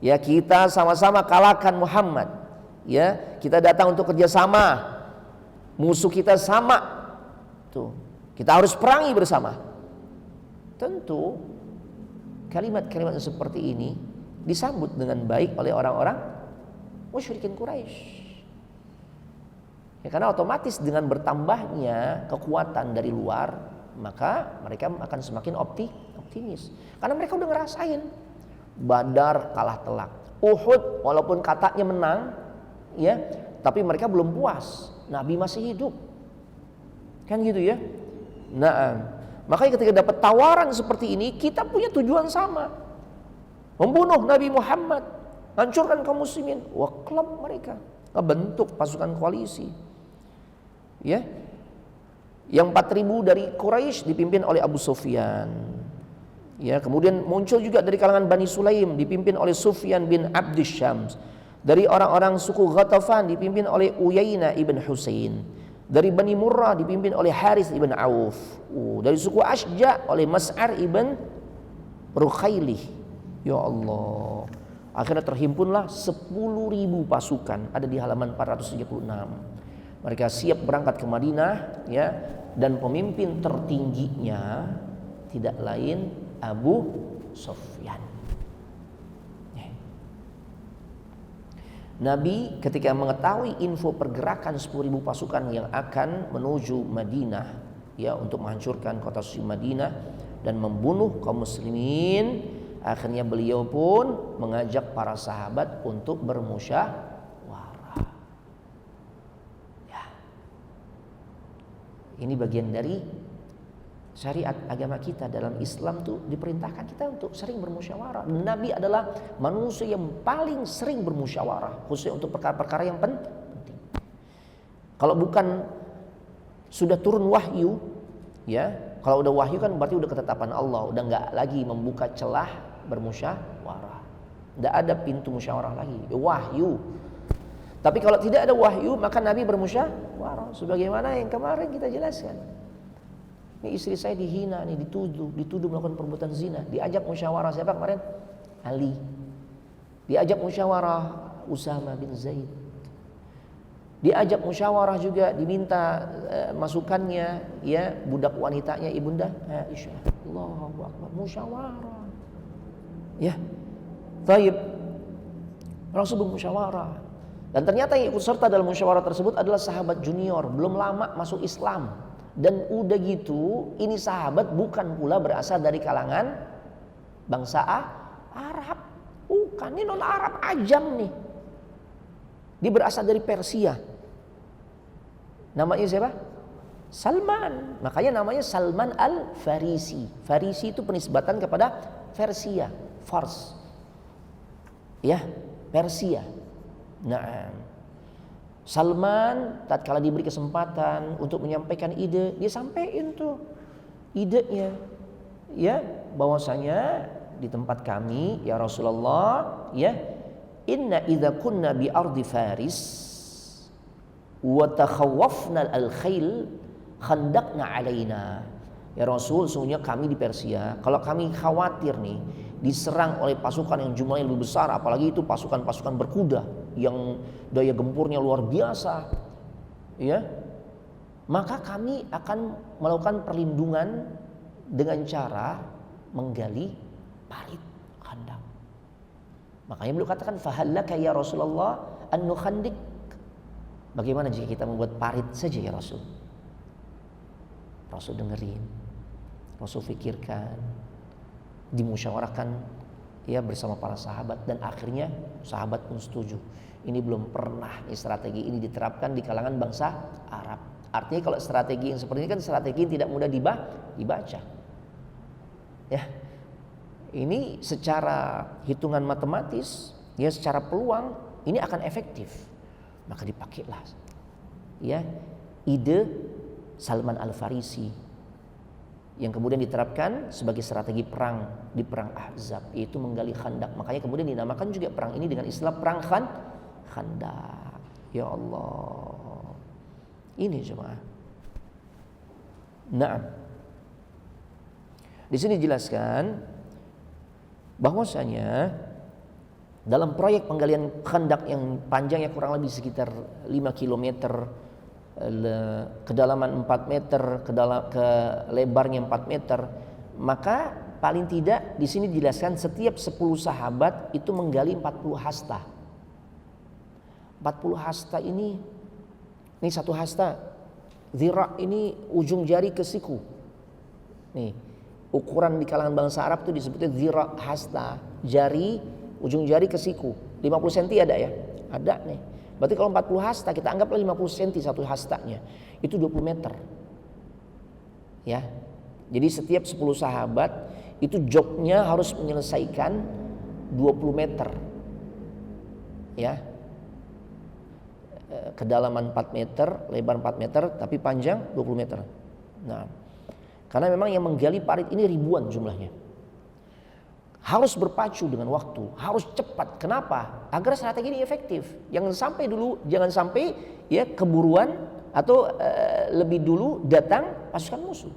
Ya, kita sama-sama kalahkan Muhammad. Ya, kita datang untuk kerjasama. Musuh kita sama. Tuh, kita harus perangi bersama. Tentu kalimat-kalimat seperti ini disambut dengan baik oleh orang-orang musyrikin Quraisy. Ya, karena otomatis dengan bertambahnya kekuatan dari luar, maka mereka akan semakin optimis. Karena mereka udah ngerasain Badar kalah telak, Uhud walaupun katanya menang, ya, tapi mereka belum puas. Nabi masih hidup, kan gitu ya. Nah, makanya ketika dapat tawaran seperti ini, kita punya tujuan sama, membunuh Nabi Muhammad, hancurkan kaum muslimin. Wah, klub mereka ngebentuk pasukan koalisi. Ya, yang 4.000 dari Quraisy dipimpin oleh Abu Sufyan. Ya, kemudian muncul juga dari kalangan Bani Sulaim dipimpin oleh Sufyan bin Abdus Syams. Dari orang-orang suku Ghatafan dipimpin oleh Uyainah ibn Husain. Dari Bani Murrah dipimpin oleh Harith ibn Auf. Dari suku Ashja oleh Mas'ar ibn Rukhailih. Ya Allah. Akhirnya terhimpunlah 10.000 pasukan ada di halaman 436. Mereka siap berangkat ke Madinah, ya, dan pemimpin tertingginya tidak lain Abu Sufyan. Nabi ketika mengetahui info pergerakan 10.000 pasukan yang akan menuju Madinah, ya, untuk menghancurkan kota suci Madinah dan membunuh kaum muslimin, akhirnya beliau pun mengajak para sahabat untuk bermusyawarah. Ini bagian dari syariat agama kita. Dalam Islam tuh diperintahkan kita untuk sering bermusyawarah. Nabi adalah manusia yang paling sering bermusyawarah, khususnya untuk perkara-perkara yang penting. Kalau bukan sudah turun wahyu, ya, kalau udah wahyu kan berarti udah ketetapan Allah, udah nggak lagi membuka celah bermusyawarah, nggak ada pintu musyawarah lagi, wahyu. Tapi kalau tidak ada wahyu, maka Nabi bermusyawarah, sebagaimana yang kemarin kita jelaskan. Ini istri saya dihina, nih dituduh melakukan perbuatan zina. Diajak musyawarah siapa kemarin? Ali. Diajak musyawarah Usama bin Zaid. Diajak musyawarah juga, diminta masukannya, ya, budak wanitanya ibunda Aisyah. Allahu Akbar, musyawarah. Ya, taib. Rasul bermusyawarah. Dan ternyata yang ikut serta dalam musyawarah tersebut adalah sahabat junior, belum lama masuk Islam. Dan udah gitu, ini sahabat bukan pula berasal dari kalangan bangsa Arab. Bukan, ini non Arab, ajam nih. Dia berasal dari Persia. Namanya siapa? Salman. Makanya namanya Salman al-Farisi. Farisi itu penisbatan kepada Persia, Fars. Ya, Persia. Nah, Salman tatkala diberi kesempatan untuk menyampaikan ide, dia sampaikan tuh idenya, ya, bahwasanya di tempat kami ya Rasulullah, ya, inna idza kunna bi ardi faris wa takhawwafna al-khayl khandaqna alaina. Ya Rasul, sungguhnya kami di Persia, kalau kami khawatir nih diserang oleh pasukan yang jumlahnya lebih besar, apalagi itu pasukan-pasukan berkuda yang daya gempurnya luar biasa, ya, maka kami akan melakukan perlindungan dengan cara menggali parit khandaq. Makanya beliau katakan fahallaka ya Rasulullah an nukhandik. Bagaimana jika kita membuat parit saja ya Rasul? Rasul dengerin, Rasul fikirkan, dimusyawarahkan ya bersama para sahabat, dan akhirnya sahabat pun setuju. Ini belum pernah strategi ini diterapkan di kalangan bangsa Arab. Artinya kalau strategi yang seperti ini kan strategi yang tidak mudah dibaca. Ya. Ini secara hitungan matematis, ya secara peluang ini akan efektif. Maka dipakailah ya ide Salman Al-Farisi yang kemudian diterapkan sebagai strategi perang di perang Ahzab, yaitu menggali khandak. Makanya kemudian dinamakan juga perang ini dengan istilah perang khandak. Ya Allah, ini jemaah. Nah, di sini dijelaskan bahwasanya dalam proyek penggalian khandak yang panjangnya kurang lebih sekitar 5 km, kedalaman 4 meter, ke lebarnya 4 meter, maka paling tidak di sini dijelaskan setiap 10 sahabat itu menggali 40 hasta. 40 hasta ini satu hasta, zira ini ujung jari ke siku. Nih, ukuran di kalangan bangsa Arab itu disebutnya zira hasta, jari ujung jari ke siku. 50 cm ada ya? Ada nih. Berarti kalau 40 hasta kita anggaplah 50 cm satu hastanya, itu 20 meter. Ya. Jadi setiap 10 sahabat itu jobnya harus menyelesaikan 20 meter. Ya. Kedalaman 4 meter, lebar 4 meter, tapi panjang 20 meter. Nah, karena memang yang menggali parit ini ribuan jumlahnya. Harus berpacu dengan waktu, harus cepat. Kenapa? Agar strategi ini efektif. Jangan sampai ya keburuan atau lebih dulu datang pasukan musuh.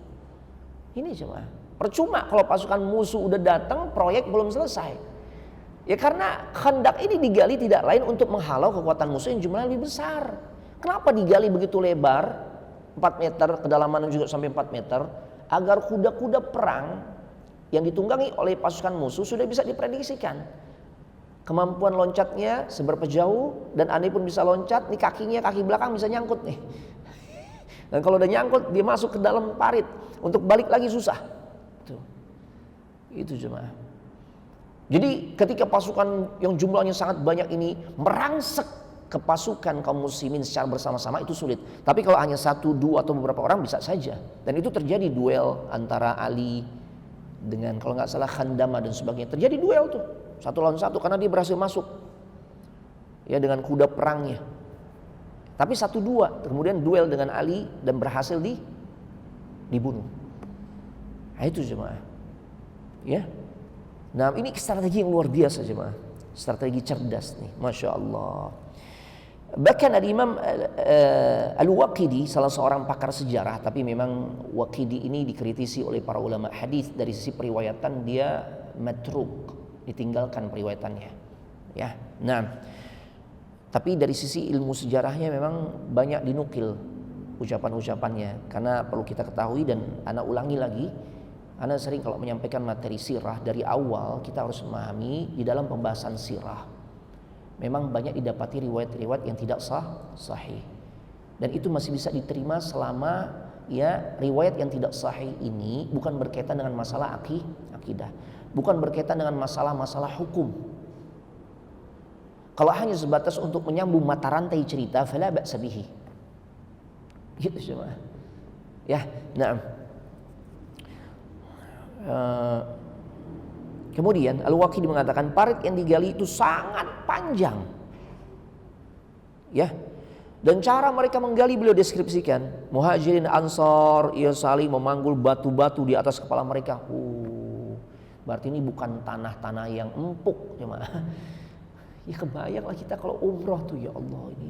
Ini cuma percuma kalau pasukan musuh udah datang, proyek belum selesai. Ya karena khandak ini digali tidak lain untuk menghalau kekuatan musuh yang jumlahnya lebih besar. Kenapa digali begitu lebar, 4 meter, kedalaman juga sampai 4 meter, agar kuda-kuda perang yang ditunggangi oleh pasukan musuh sudah bisa diprediksikan. Kemampuan loncatnya seberapa jauh, dan aneh pun bisa loncat, nih kaki belakang bisa nyangkut nih. Dan kalau udah nyangkut, dia masuk ke dalam parit, untuk balik lagi susah. Itu jemaah. Jadi ketika pasukan yang jumlahnya sangat banyak ini merangsek ke pasukan kaum muslimin secara bersama-sama, itu sulit. Tapi kalau hanya 1, 2 atau beberapa orang bisa saja. Dan itu terjadi duel antara Ali dengan kalau nggak salah Khandama dan sebagainya. Terjadi duel tuh 1 lawan 1 karena dia berhasil masuk ya dengan kuda perangnya. Tapi 1-2 kemudian duel dengan Ali dan berhasil dibunuh. Nah itu jemaah. Ya. Nah ini strategi yang luar biasa jemaah. Strategi cerdas nih, Masya Allah. Bahkan Al-Imam Al-Waqidi, salah seorang pakar sejarah, tapi memang Waqidi ini dikritisi oleh para ulama hadis dari sisi periwayatan, dia matruk, ditinggalkan periwayatannya. Ya. Nah, tapi dari sisi ilmu sejarahnya memang banyak dinukil ucapan-ucapannya, karena perlu kita ketahui dan ana ulangi lagi. Ana sering kalau menyampaikan materi sirah dari awal, kita harus memahami di dalam pembahasan sirah memang banyak didapati riwayat-riwayat yang tidak sahih, dan itu masih bisa diterima selama ya riwayat yang tidak sahih ini bukan berkaitan dengan masalah akidah, bukan berkaitan dengan masalah-masalah hukum. Kalau hanya sebatas untuk menyambung mata rantai cerita, fala ba'sa bihi. Gitu semua. Ya, na'am. Kemudian Al-Waqidi mengatakan parit yang digali itu sangat panjang. Ya. Dan cara mereka menggali beliau deskripsikan, Muhajirin Ansar ia saling memanggul batu-batu di atas kepala mereka. Berarti ini bukan tanah-tanah yang empuk, jemaah. Ya kebayanglah kita kalau umroh tuh, ya Allah ini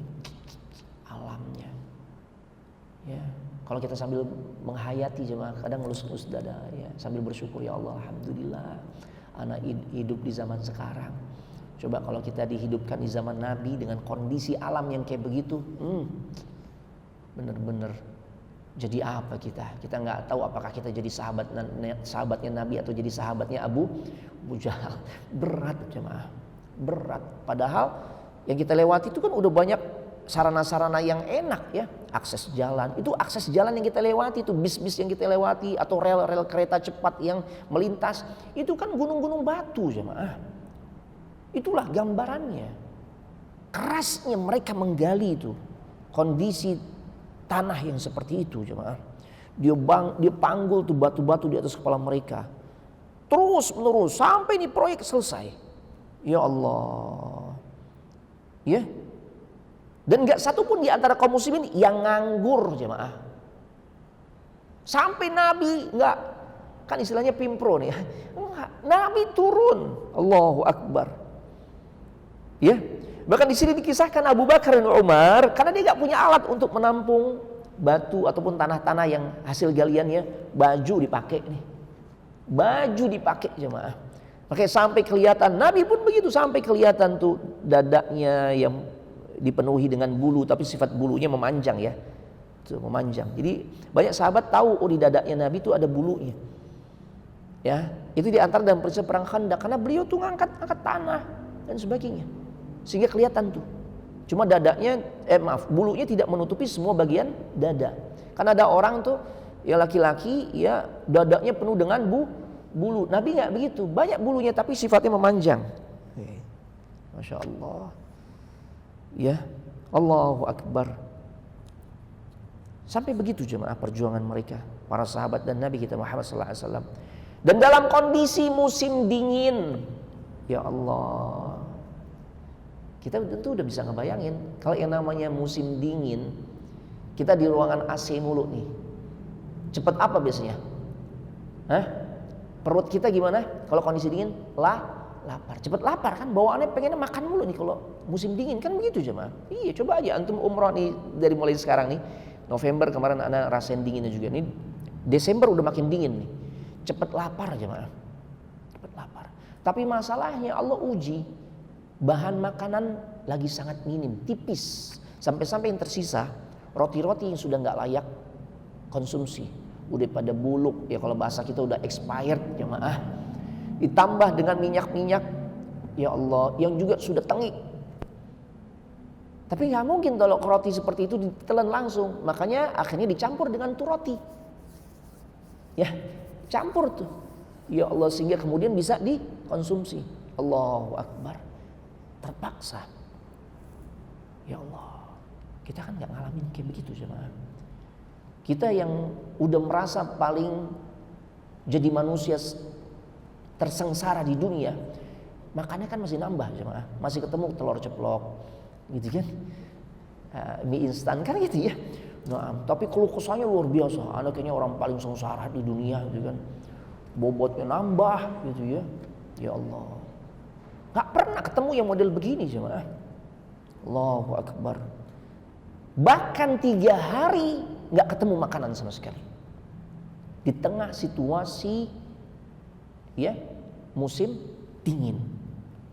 alamnya. Ya, kalau kita sambil menghayati jemaah, kadang ngelus-ngelus dada ya, sambil bersyukur, ya Allah alhamdulillah anak hidup di zaman sekarang. Coba kalau kita dihidupkan di zaman Nabi dengan kondisi alam yang kayak begitu, bener-bener jadi apa kita? Kita nggak tahu apakah kita jadi sahabatnya Nabi atau jadi sahabatnya Abu Jahal. Berat jemaah, berat. Padahal yang kita lewati itu kan udah banyak sarana-sarana yang enak ya, akses jalan. Itu akses jalan yang kita lewati, itu bis-bis yang kita lewati atau rel-rel kereta cepat yang melintas, itu kan gunung-gunung batu jemaah. Itulah gambarannya. Kerasnya mereka menggali itu. Kondisi tanah yang seperti itu jemaah. Dia panggul tuh batu-batu di atas kepala mereka. Terus menerus sampai ini proyek selesai. Ya Allah. Ya. Dan enggak satu pun di antara kaum muslimin yang nganggur jemaah. Sampai Nabi enggak, kan istilahnya pimpro nih. Enggak, Nabi turun. Allahu Akbar. Ya. Bahkan di sini dikisahkan Abu Bakar dan Umar karena dia enggak punya alat untuk menampung batu ataupun tanah-tanah yang hasil galiannya, baju dipakai nih. Baju dipakai jemaah. Makanya sampai kelihatan, Nabi pun begitu, sampai kelihatan tuh dadanya yang dipenuhi dengan bulu, tapi sifat bulunya memanjang ya. Tuh, memanjang. Jadi banyak sahabat tahu di dadanya Nabi itu ada bulunya. Ya, itu diantar dalam peristiwa perang Khandaq karena beliau tuh ngangkat tanah dan sebagainya. Sehingga kelihatan tuh. Cuma dadanya bulunya tidak menutupi semua bagian dada. Karena ada orang tuh ya laki-laki ya dadanya penuh dengan bulu. Nabi nggak begitu, banyak bulunya tapi sifatnya memanjang. Masya Allah. Ya, Allahu Akbar. Sampai begitu jemaah perjuangan mereka, para sahabat dan Nabi kita Muhammad SAW. Dan dalam kondisi musim dingin, ya Allah, kita tentu udah bisa ngebayangin kalau yang namanya musim dingin, kita di ruangan AC mulu nih. Cepet apa biasanya? Perut kita gimana? Kalau kondisi dingin, lapar. Cepet lapar kan? Bawaannya pengennya makan mulu nih kalau musim dingin kan begitu jemaah. Iya, coba aja antum umroh nih dari mulai sekarang nih. November kemarin Anda rasain dinginnya juga nih. Desember udah makin dingin nih. Cepet lapar jemaah. Cepet lapar. Tapi masalahnya Allah uji. Bahan makanan lagi sangat minim, tipis. Sampai-sampai yang tersisa roti-roti yang sudah nggak layak konsumsi, udah pada buluk ya, kalau bahasa kita udah expired jemaah. Ditambah dengan minyak-minyak, ya Allah, yang juga sudah tengik. Tapi nggak mungkin kalau roti seperti itu ditelan langsung, makanya akhirnya dicampur dengan tuh roti. Ya, campur tuh. Ya Allah, sehingga kemudian bisa dikonsumsi. Allahu Akbar. Terpaksa. Ya Allah, kita kan nggak ngalamin kayak begitu jemaah. Kita yang udah merasa paling jadi manusia tersengsara di dunia, makannya kan masih nambah jemaah, masih ketemu telur ceplok, gitu kan, mie instan kan gitu ya. Nah, tapi keluh kesahnya luar biasa. Anda kayaknya orang paling sengsara di dunia, gitu kan, bobotnya nambah, gitu ya. Ya Allah. Gak pernah ketemu yang model begini jemaah. Allahu Akbar. Bahkan 3 hari gak ketemu makanan sama sekali. Di tengah situasi ya musim dingin,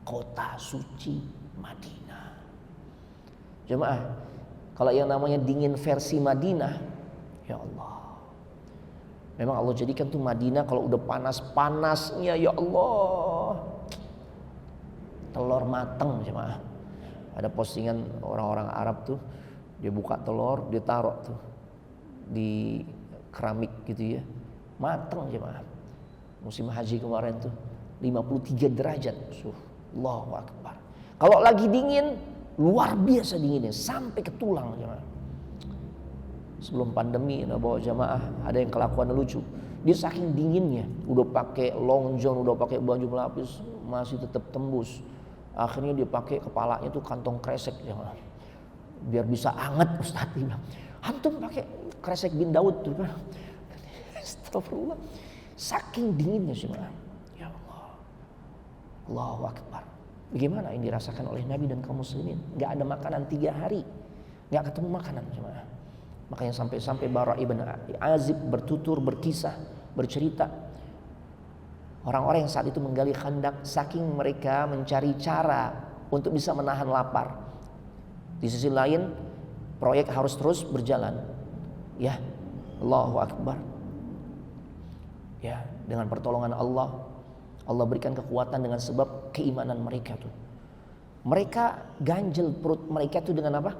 kota suci Madinah. Jemaah, kalau yang namanya dingin versi Madinah, ya Allah. Memang Allah jadikan tuh Madinah kalau udah panas-panasnya, ya Allah, telur mateng jemaah. Ada postingan orang-orang Arab tuh, dia buka telur, dia taruh tuh di keramik gitu ya, mateng jemaah. Musim haji kemarin tuh 53 derajat. Allahu Akbar. Kalau lagi dingin, luar biasa dinginnya sampai ke tulang jemaah. Sebelum pandemi, bawa jamaah ada yang kelakuan lucu. Dia saking dinginnya, udah pakai long john, udah pakai baju melapis, masih tetap tembus. Akhirnya dia pakai kepalanya tuh kantong kresek jemaah. Biar bisa anget, Ustaz bilang. Antum pakai kresek bin Daud tuh kan. Astagfirullah. Saking dinginnya jemaah. Ya Allah. Allahu Akbar. Bagaimana yang dirasakan oleh Nabi dan kaum muslimin? Gak ada makanan 3 hari, gak ketemu makanan jemaah. Makanya sampai Bara ibn Azib bertutur, berkisah, bercerita, orang-orang yang saat itu menggali khandak, saking mereka mencari cara untuk bisa menahan lapar. Di sisi lain proyek harus terus berjalan. Ya, Allahu Akbar. Ya, dengan pertolongan Allah, Allah berikan kekuatan dengan sebab keimanan mereka tuh. Mereka ganjel perut mereka tuh dengan apa?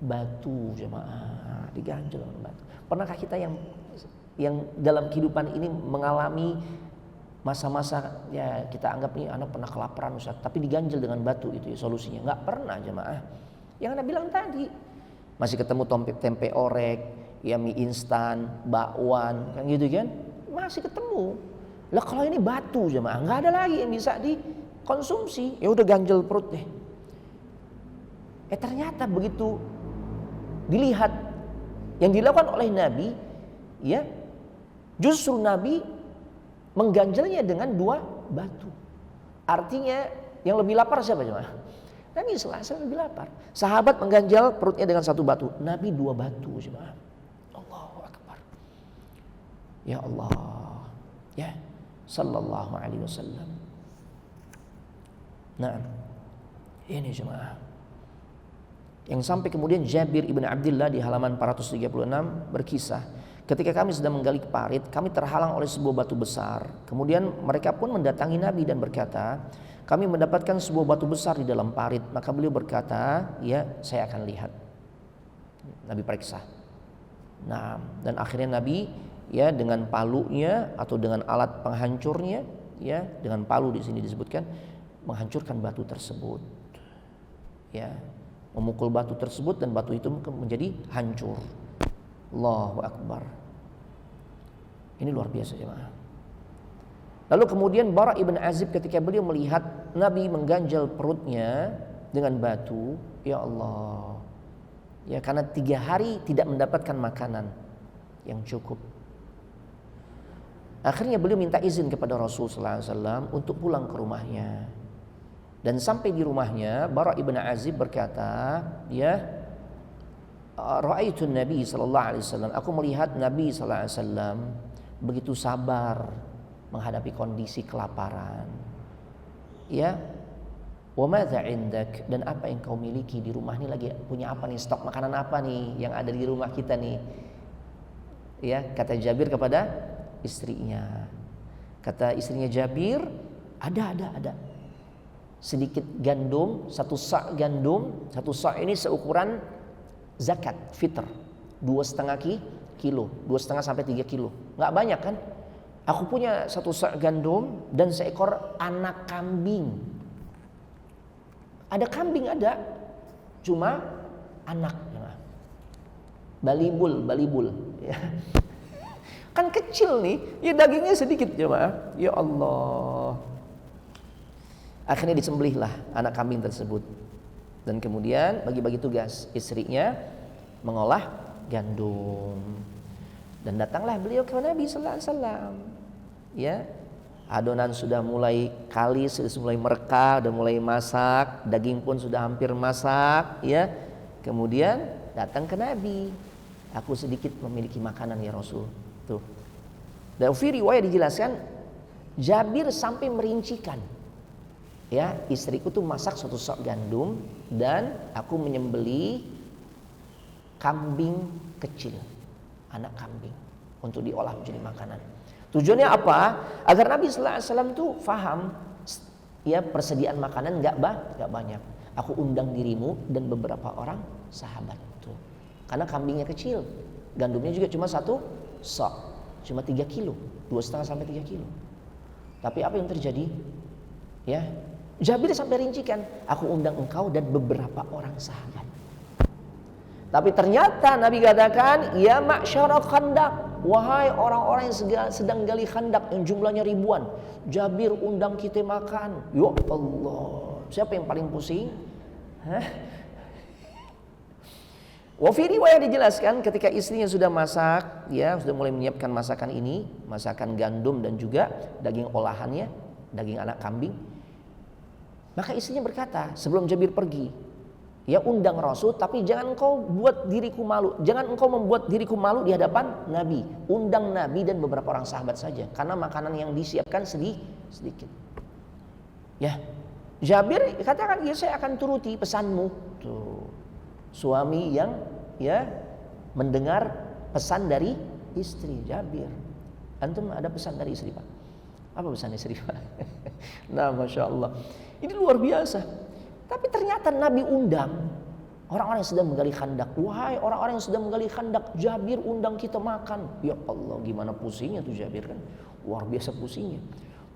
Batu jemaah, diganjel dengan batu. Pernahkah kita yang dalam kehidupan ini mengalami masa-masa ya kita anggap nih anak pernah kelaparan Ustaz, tapi diganjel dengan batu itu ya solusinya? Enggak pernah jemaah. Yang Anda bilang tadi, masih ketemu tempe orek, ya mie instan, bakwan, kan gitu kan? Masih ketemu. Lah kalau ini batu jemaah, nggak ada lagi yang bisa dikonsumsi. Ya udah ganjel perut deh. Ternyata begitu dilihat yang dilakukan oleh Nabi, ya justru Nabi mengganjelnya dengan 2 batu. Artinya yang lebih lapar siapa jemaah? Nabi selasa lebih lapar. Sahabat mengganjal perutnya dengan 1 batu, Nabi 2 batu jemaah. Allahu Akbar. Ya Allah, ya. Sallallahu alaihi wasallam. Nah, ini jemaah. Yang sampai kemudian Jabir ibn Abdullah di halaman 436 berkisah, ketika kami sedang menggali parit, kami terhalang oleh sebuah batu besar. Kemudian mereka pun mendatangi Nabi dan berkata, kami mendapatkan sebuah batu besar di dalam parit. Maka beliau berkata, ya saya akan lihat. Nabi periksa. Nah, dan akhirnya Nabi ya dengan palunya atau dengan alat penghancurnya, ya dengan palu di sini disebutkan, menghancurkan batu tersebut, ya memukul batu tersebut dan batu itu menjadi hancur. Allahu Akbar. Ini luar biasa jemaah. Lalu kemudian Bara ibn Azib ketika beliau melihat Nabi mengganjal perutnya dengan batu, ya Allah, ya karena 3 hari tidak mendapatkan makanan yang cukup. Akhirnya beliau minta izin kepada Rasulullah SAW untuk pulang ke rumahnya. Dan sampai di rumahnya, Bara ibn Azib berkata, ya, Ra'aitun Nabi sallallahu alaihi wasallam, aku melihat Nabi sallallahu alaihi wasallam begitu sabar menghadapi kondisi kelaparan. Ya, wa madza indak, dan apa yang kau miliki di rumah ini, lagi punya apa nih, stok makanan apa nih yang ada di rumah kita nih? Ya, kata Jabir kepada istrinya. Kata istrinya Jabir, ada sedikit gandum, 1 sa' gandum. 1 sa' ini seukuran zakat fitr, 2,5 kilo, 2,5 sampai 3 kilo. Nggak banyak kan? Aku punya 1 sa' gandum dan seekor anak kambing. Ada kambing ada, cuma anak, balibul, ya. Kan kecil nih, ya dagingnya sedikit jemaah. Ya Allah. Akhirnya disembelihlah anak kambing tersebut. Dan kemudian bagi-bagi tugas istrinya mengolah gandum. Dan datanglah beliau ke Nabi sallallahu alaihi wasallam. Ya. Adonan sudah mulai kalis, sudah mulai merekah, sudah mulai masak, daging pun sudah hampir masak, ya. Kemudian datang ke Nabi. Aku sedikit memiliki makanan ya Rasul. Tuh. Dan fi riwayat dijelaskan Jabir sampai merincikan, ya istriku tuh masak 1 sa' gandum dan aku menyembeli kambing kecil, anak kambing untuk diolah menjadi makanan. Tujuannya apa? Agar Nabi sallallahu alaihi wasallam tuh faham, ya persediaan makanan nggak banyak. Aku undang dirimu dan beberapa orang sahabat tuh. Karena kambingnya kecil, gandumnya juga cuma 1 sa', cuma 3 kilo, 2,5 sampai 3 kilo. Tapi apa yang terjadi? Ya, Jabir sampai rincikan, aku undang engkau dan beberapa orang sahabat. Tapi ternyata Nabi katakan, ya ma'syara khandak, wahai orang-orang yang sedang gali khandak yang jumlahnya ribuan, Jabir undang kita makan. Ya Allah, siapa yang paling pusing? Wa fi riwayat dijelaskan ketika istrinya sudah masak, ya sudah mulai menyiapkan masakan ini, masakan gandum dan juga daging olahannya, daging anak kambing. Maka istrinya berkata sebelum Jabir pergi, ya undang Rasul, tapi jangan engkau buat diriku malu. Jangan engkau membuat diriku malu di hadapan Nabi. Undang Nabi dan beberapa orang sahabat saja, karena makanan yang disiapkan sedikit. Ya, Jabir katakan, ya saya akan turuti pesanmu. Tuh, suami yang ya mendengar pesan dari istri. Jabir, antum ada pesan dari istri, Pak? Apa pesan istri, Pak? Nah, Masya Allah, ini luar biasa. Tapi ternyata Nabi undang orang-orang yang sedang menggali khandak. Wahai orang-orang yang sedang menggali khandak, Jabir undang kita makan. Ya Allah, gimana pusingnya tuh Jabir kan. Luar biasa pusingnya.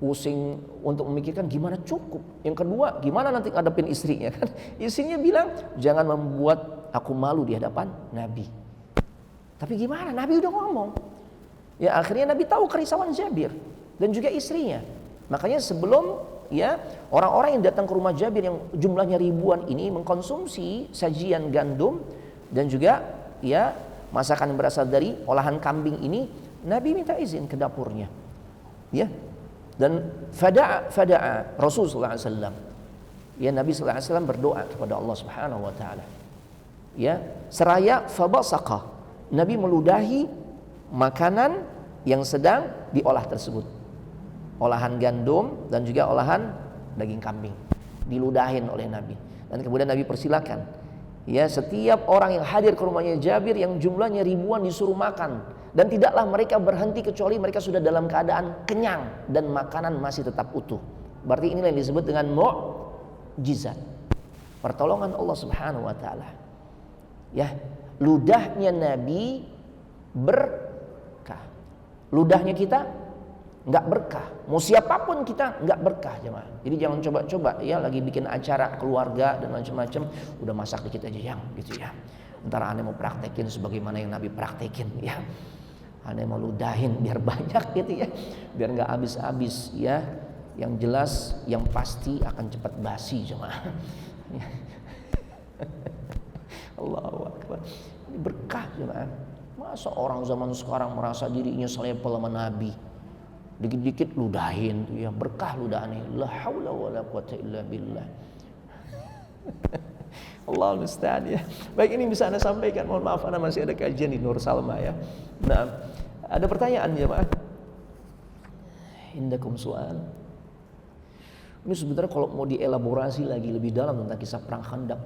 Pusing untuk memikirkan gimana cukup. Yang kedua, gimana nanti ngadepin istrinya kan. Istrinya bilang, jangan membuat aku malu di hadapan Nabi. Tapi gimana? Nabi udah ngomong. Ya akhirnya Nabi tahu kerisauan Jabir dan juga istrinya. Makanya sebelum ya orang-orang yang datang ke rumah Jabir yang jumlahnya ribuan ini mengkonsumsi sajian gandum dan juga ya masakan yang berasal dari olahan kambing ini, Nabi minta izin ke dapurnya. Ya. Dan fada'a Rasul sallallahu alaihi wasallam. Ya, Nabi sallallahu alaihi wasallam berdoa kepada Allah Subhanahu wa taala. Ya, seraya fabasaqa. Nabi meludahi makanan yang sedang diolah tersebut. Olahan gandum dan juga olahan daging kambing diludahin oleh Nabi. Dan kemudian Nabi persilakan, ya setiap orang yang hadir ke rumahnya Jabir yang jumlahnya ribuan disuruh makan, dan tidaklah mereka berhenti kecuali mereka sudah dalam keadaan kenyang dan makanan masih tetap utuh. Berarti inilah yang disebut dengan mukjizat, pertolongan Allah Subhanahu wa taala. Ya, ludahnya Nabi berkah. Ludahnya kita nggak berkah. Mau siapapun kita nggak berkah, jemaah. Jadi jangan coba-coba ya lagi bikin acara keluarga dan macam-macam, udah masak dikit aja yang gitu ya. Ntar aneh mau praktekin sebagaimana yang Nabi praktekin ya. Aneh mau ludahin biar banyak gitu ya, biar nggak habis-habis ya. Yang jelas, yang pasti akan cepat basi, jemaah. Allahu Akbar. Ini berkah, jemaah. Masa orang zaman sekarang merasa dirinya selevel sama Nabi, dikit-dikit ludahin tuh ya, berkah ludahannya. La haula wala quwata illa billah. Allah musta'an ya. Baik, ini bisa Anda sampaikan. Mohon maaf, Anda masih ada kajian di Nur Salma ya. Nah, ada pertanyaan ya Pak? Indakum soal. Ini sebenarnya kalau mau dielaborasi lagi lebih dalam tentang kisah perang Khandaq,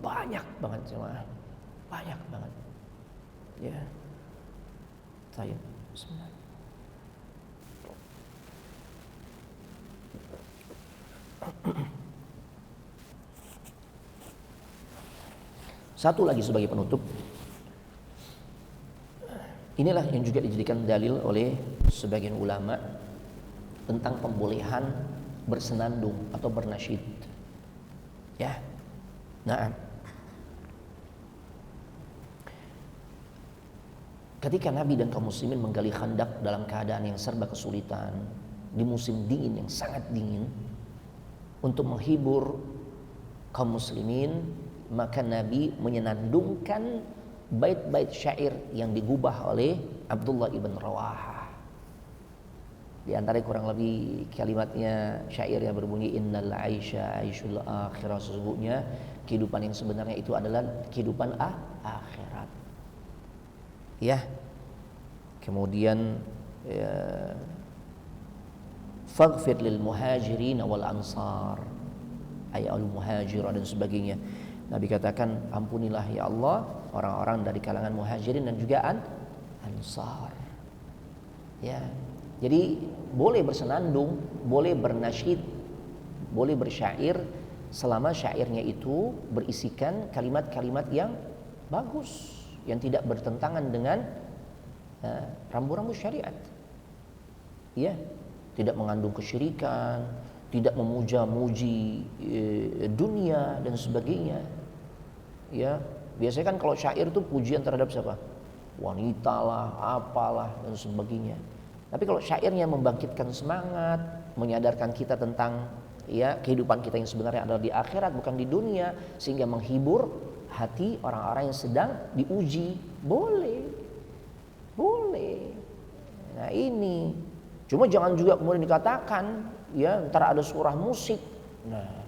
banyak banget jemaah. Banyak banget. Ya. Baik. Bismillah. Satu lagi sebagai penutup, inilah yang juga dijadikan dalil oleh sebagian ulama tentang pembolehan bersenandung atau bernasyid. Ya, nah, ketika Nabi dan kaum muslimin menggali khandak dalam keadaan yang serba kesulitan di musim dingin yang sangat dingin, untuk menghibur kaum muslimin, maka Nabi menyenandungkan bait-bait syair yang digubah oleh Abdullah ibn Rawaha. Di antara kurang lebih kalimatnya syair yang berbunyi innal aisha aishul akhirah, sesungguhnya kehidupan yang sebenarnya itu adalah kehidupan akhirat. Ya. Kemudian ya, faghfir lil muhajirin wal ansar, ay al muhajir dan sebagainya. Nabi katakan, ampunilah ya Allah orang-orang dari kalangan muhajirin dan juga ansar. Ya. Jadi boleh bersenandung, boleh bernasyid, boleh bersyair selama syairnya itu berisikan kalimat-kalimat yang bagus, yang tidak bertentangan dengan rambu-rambu syariat. Ya, tidak mengandung kesyirikan, tidak memuja-muji dunia dan sebagainya. Ya, biasanya kan kalau syair itu pujian terhadap siapa? Wanita lah, apalah dan sebagainya. Tapi kalau syairnya membangkitkan semangat, menyadarkan kita tentang ya kehidupan kita yang sebenarnya adalah di akhirat bukan di dunia, sehingga menghibur hati orang-orang yang sedang diuji, boleh. Nah ini, cuma jangan juga kemudian dikatakan ya ntar ada surah musik. Nah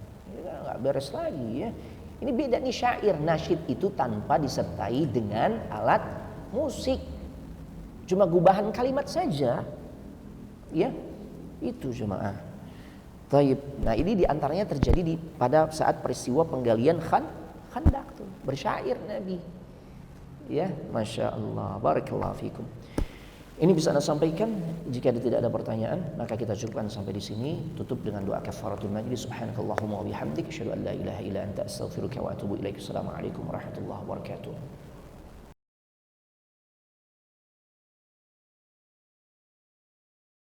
beres lagi ya. Ini beda nih syair. Nasyid itu tanpa disertai dengan alat musik, cuma gubahan kalimat saja, ya itu jemaah. Taib. Nah ini diantaranya terjadi pada saat peristiwa penggalian Khandak tuh, bersyair Nabi. Ya, masya Allah, barakallahu fikum. Ini bisa Anda sampaikan. Jika tidak ada pertanyaan, maka kita cukupkan sampai di sini. Tutup dengan doa kafaratul majlis. Subhanakallahumma wa bihamdika asyhadu an la ilaha illa anta astaghfiruka wa atubu ilaik. Assalamualaikum warahmatullahi wabarakatuh.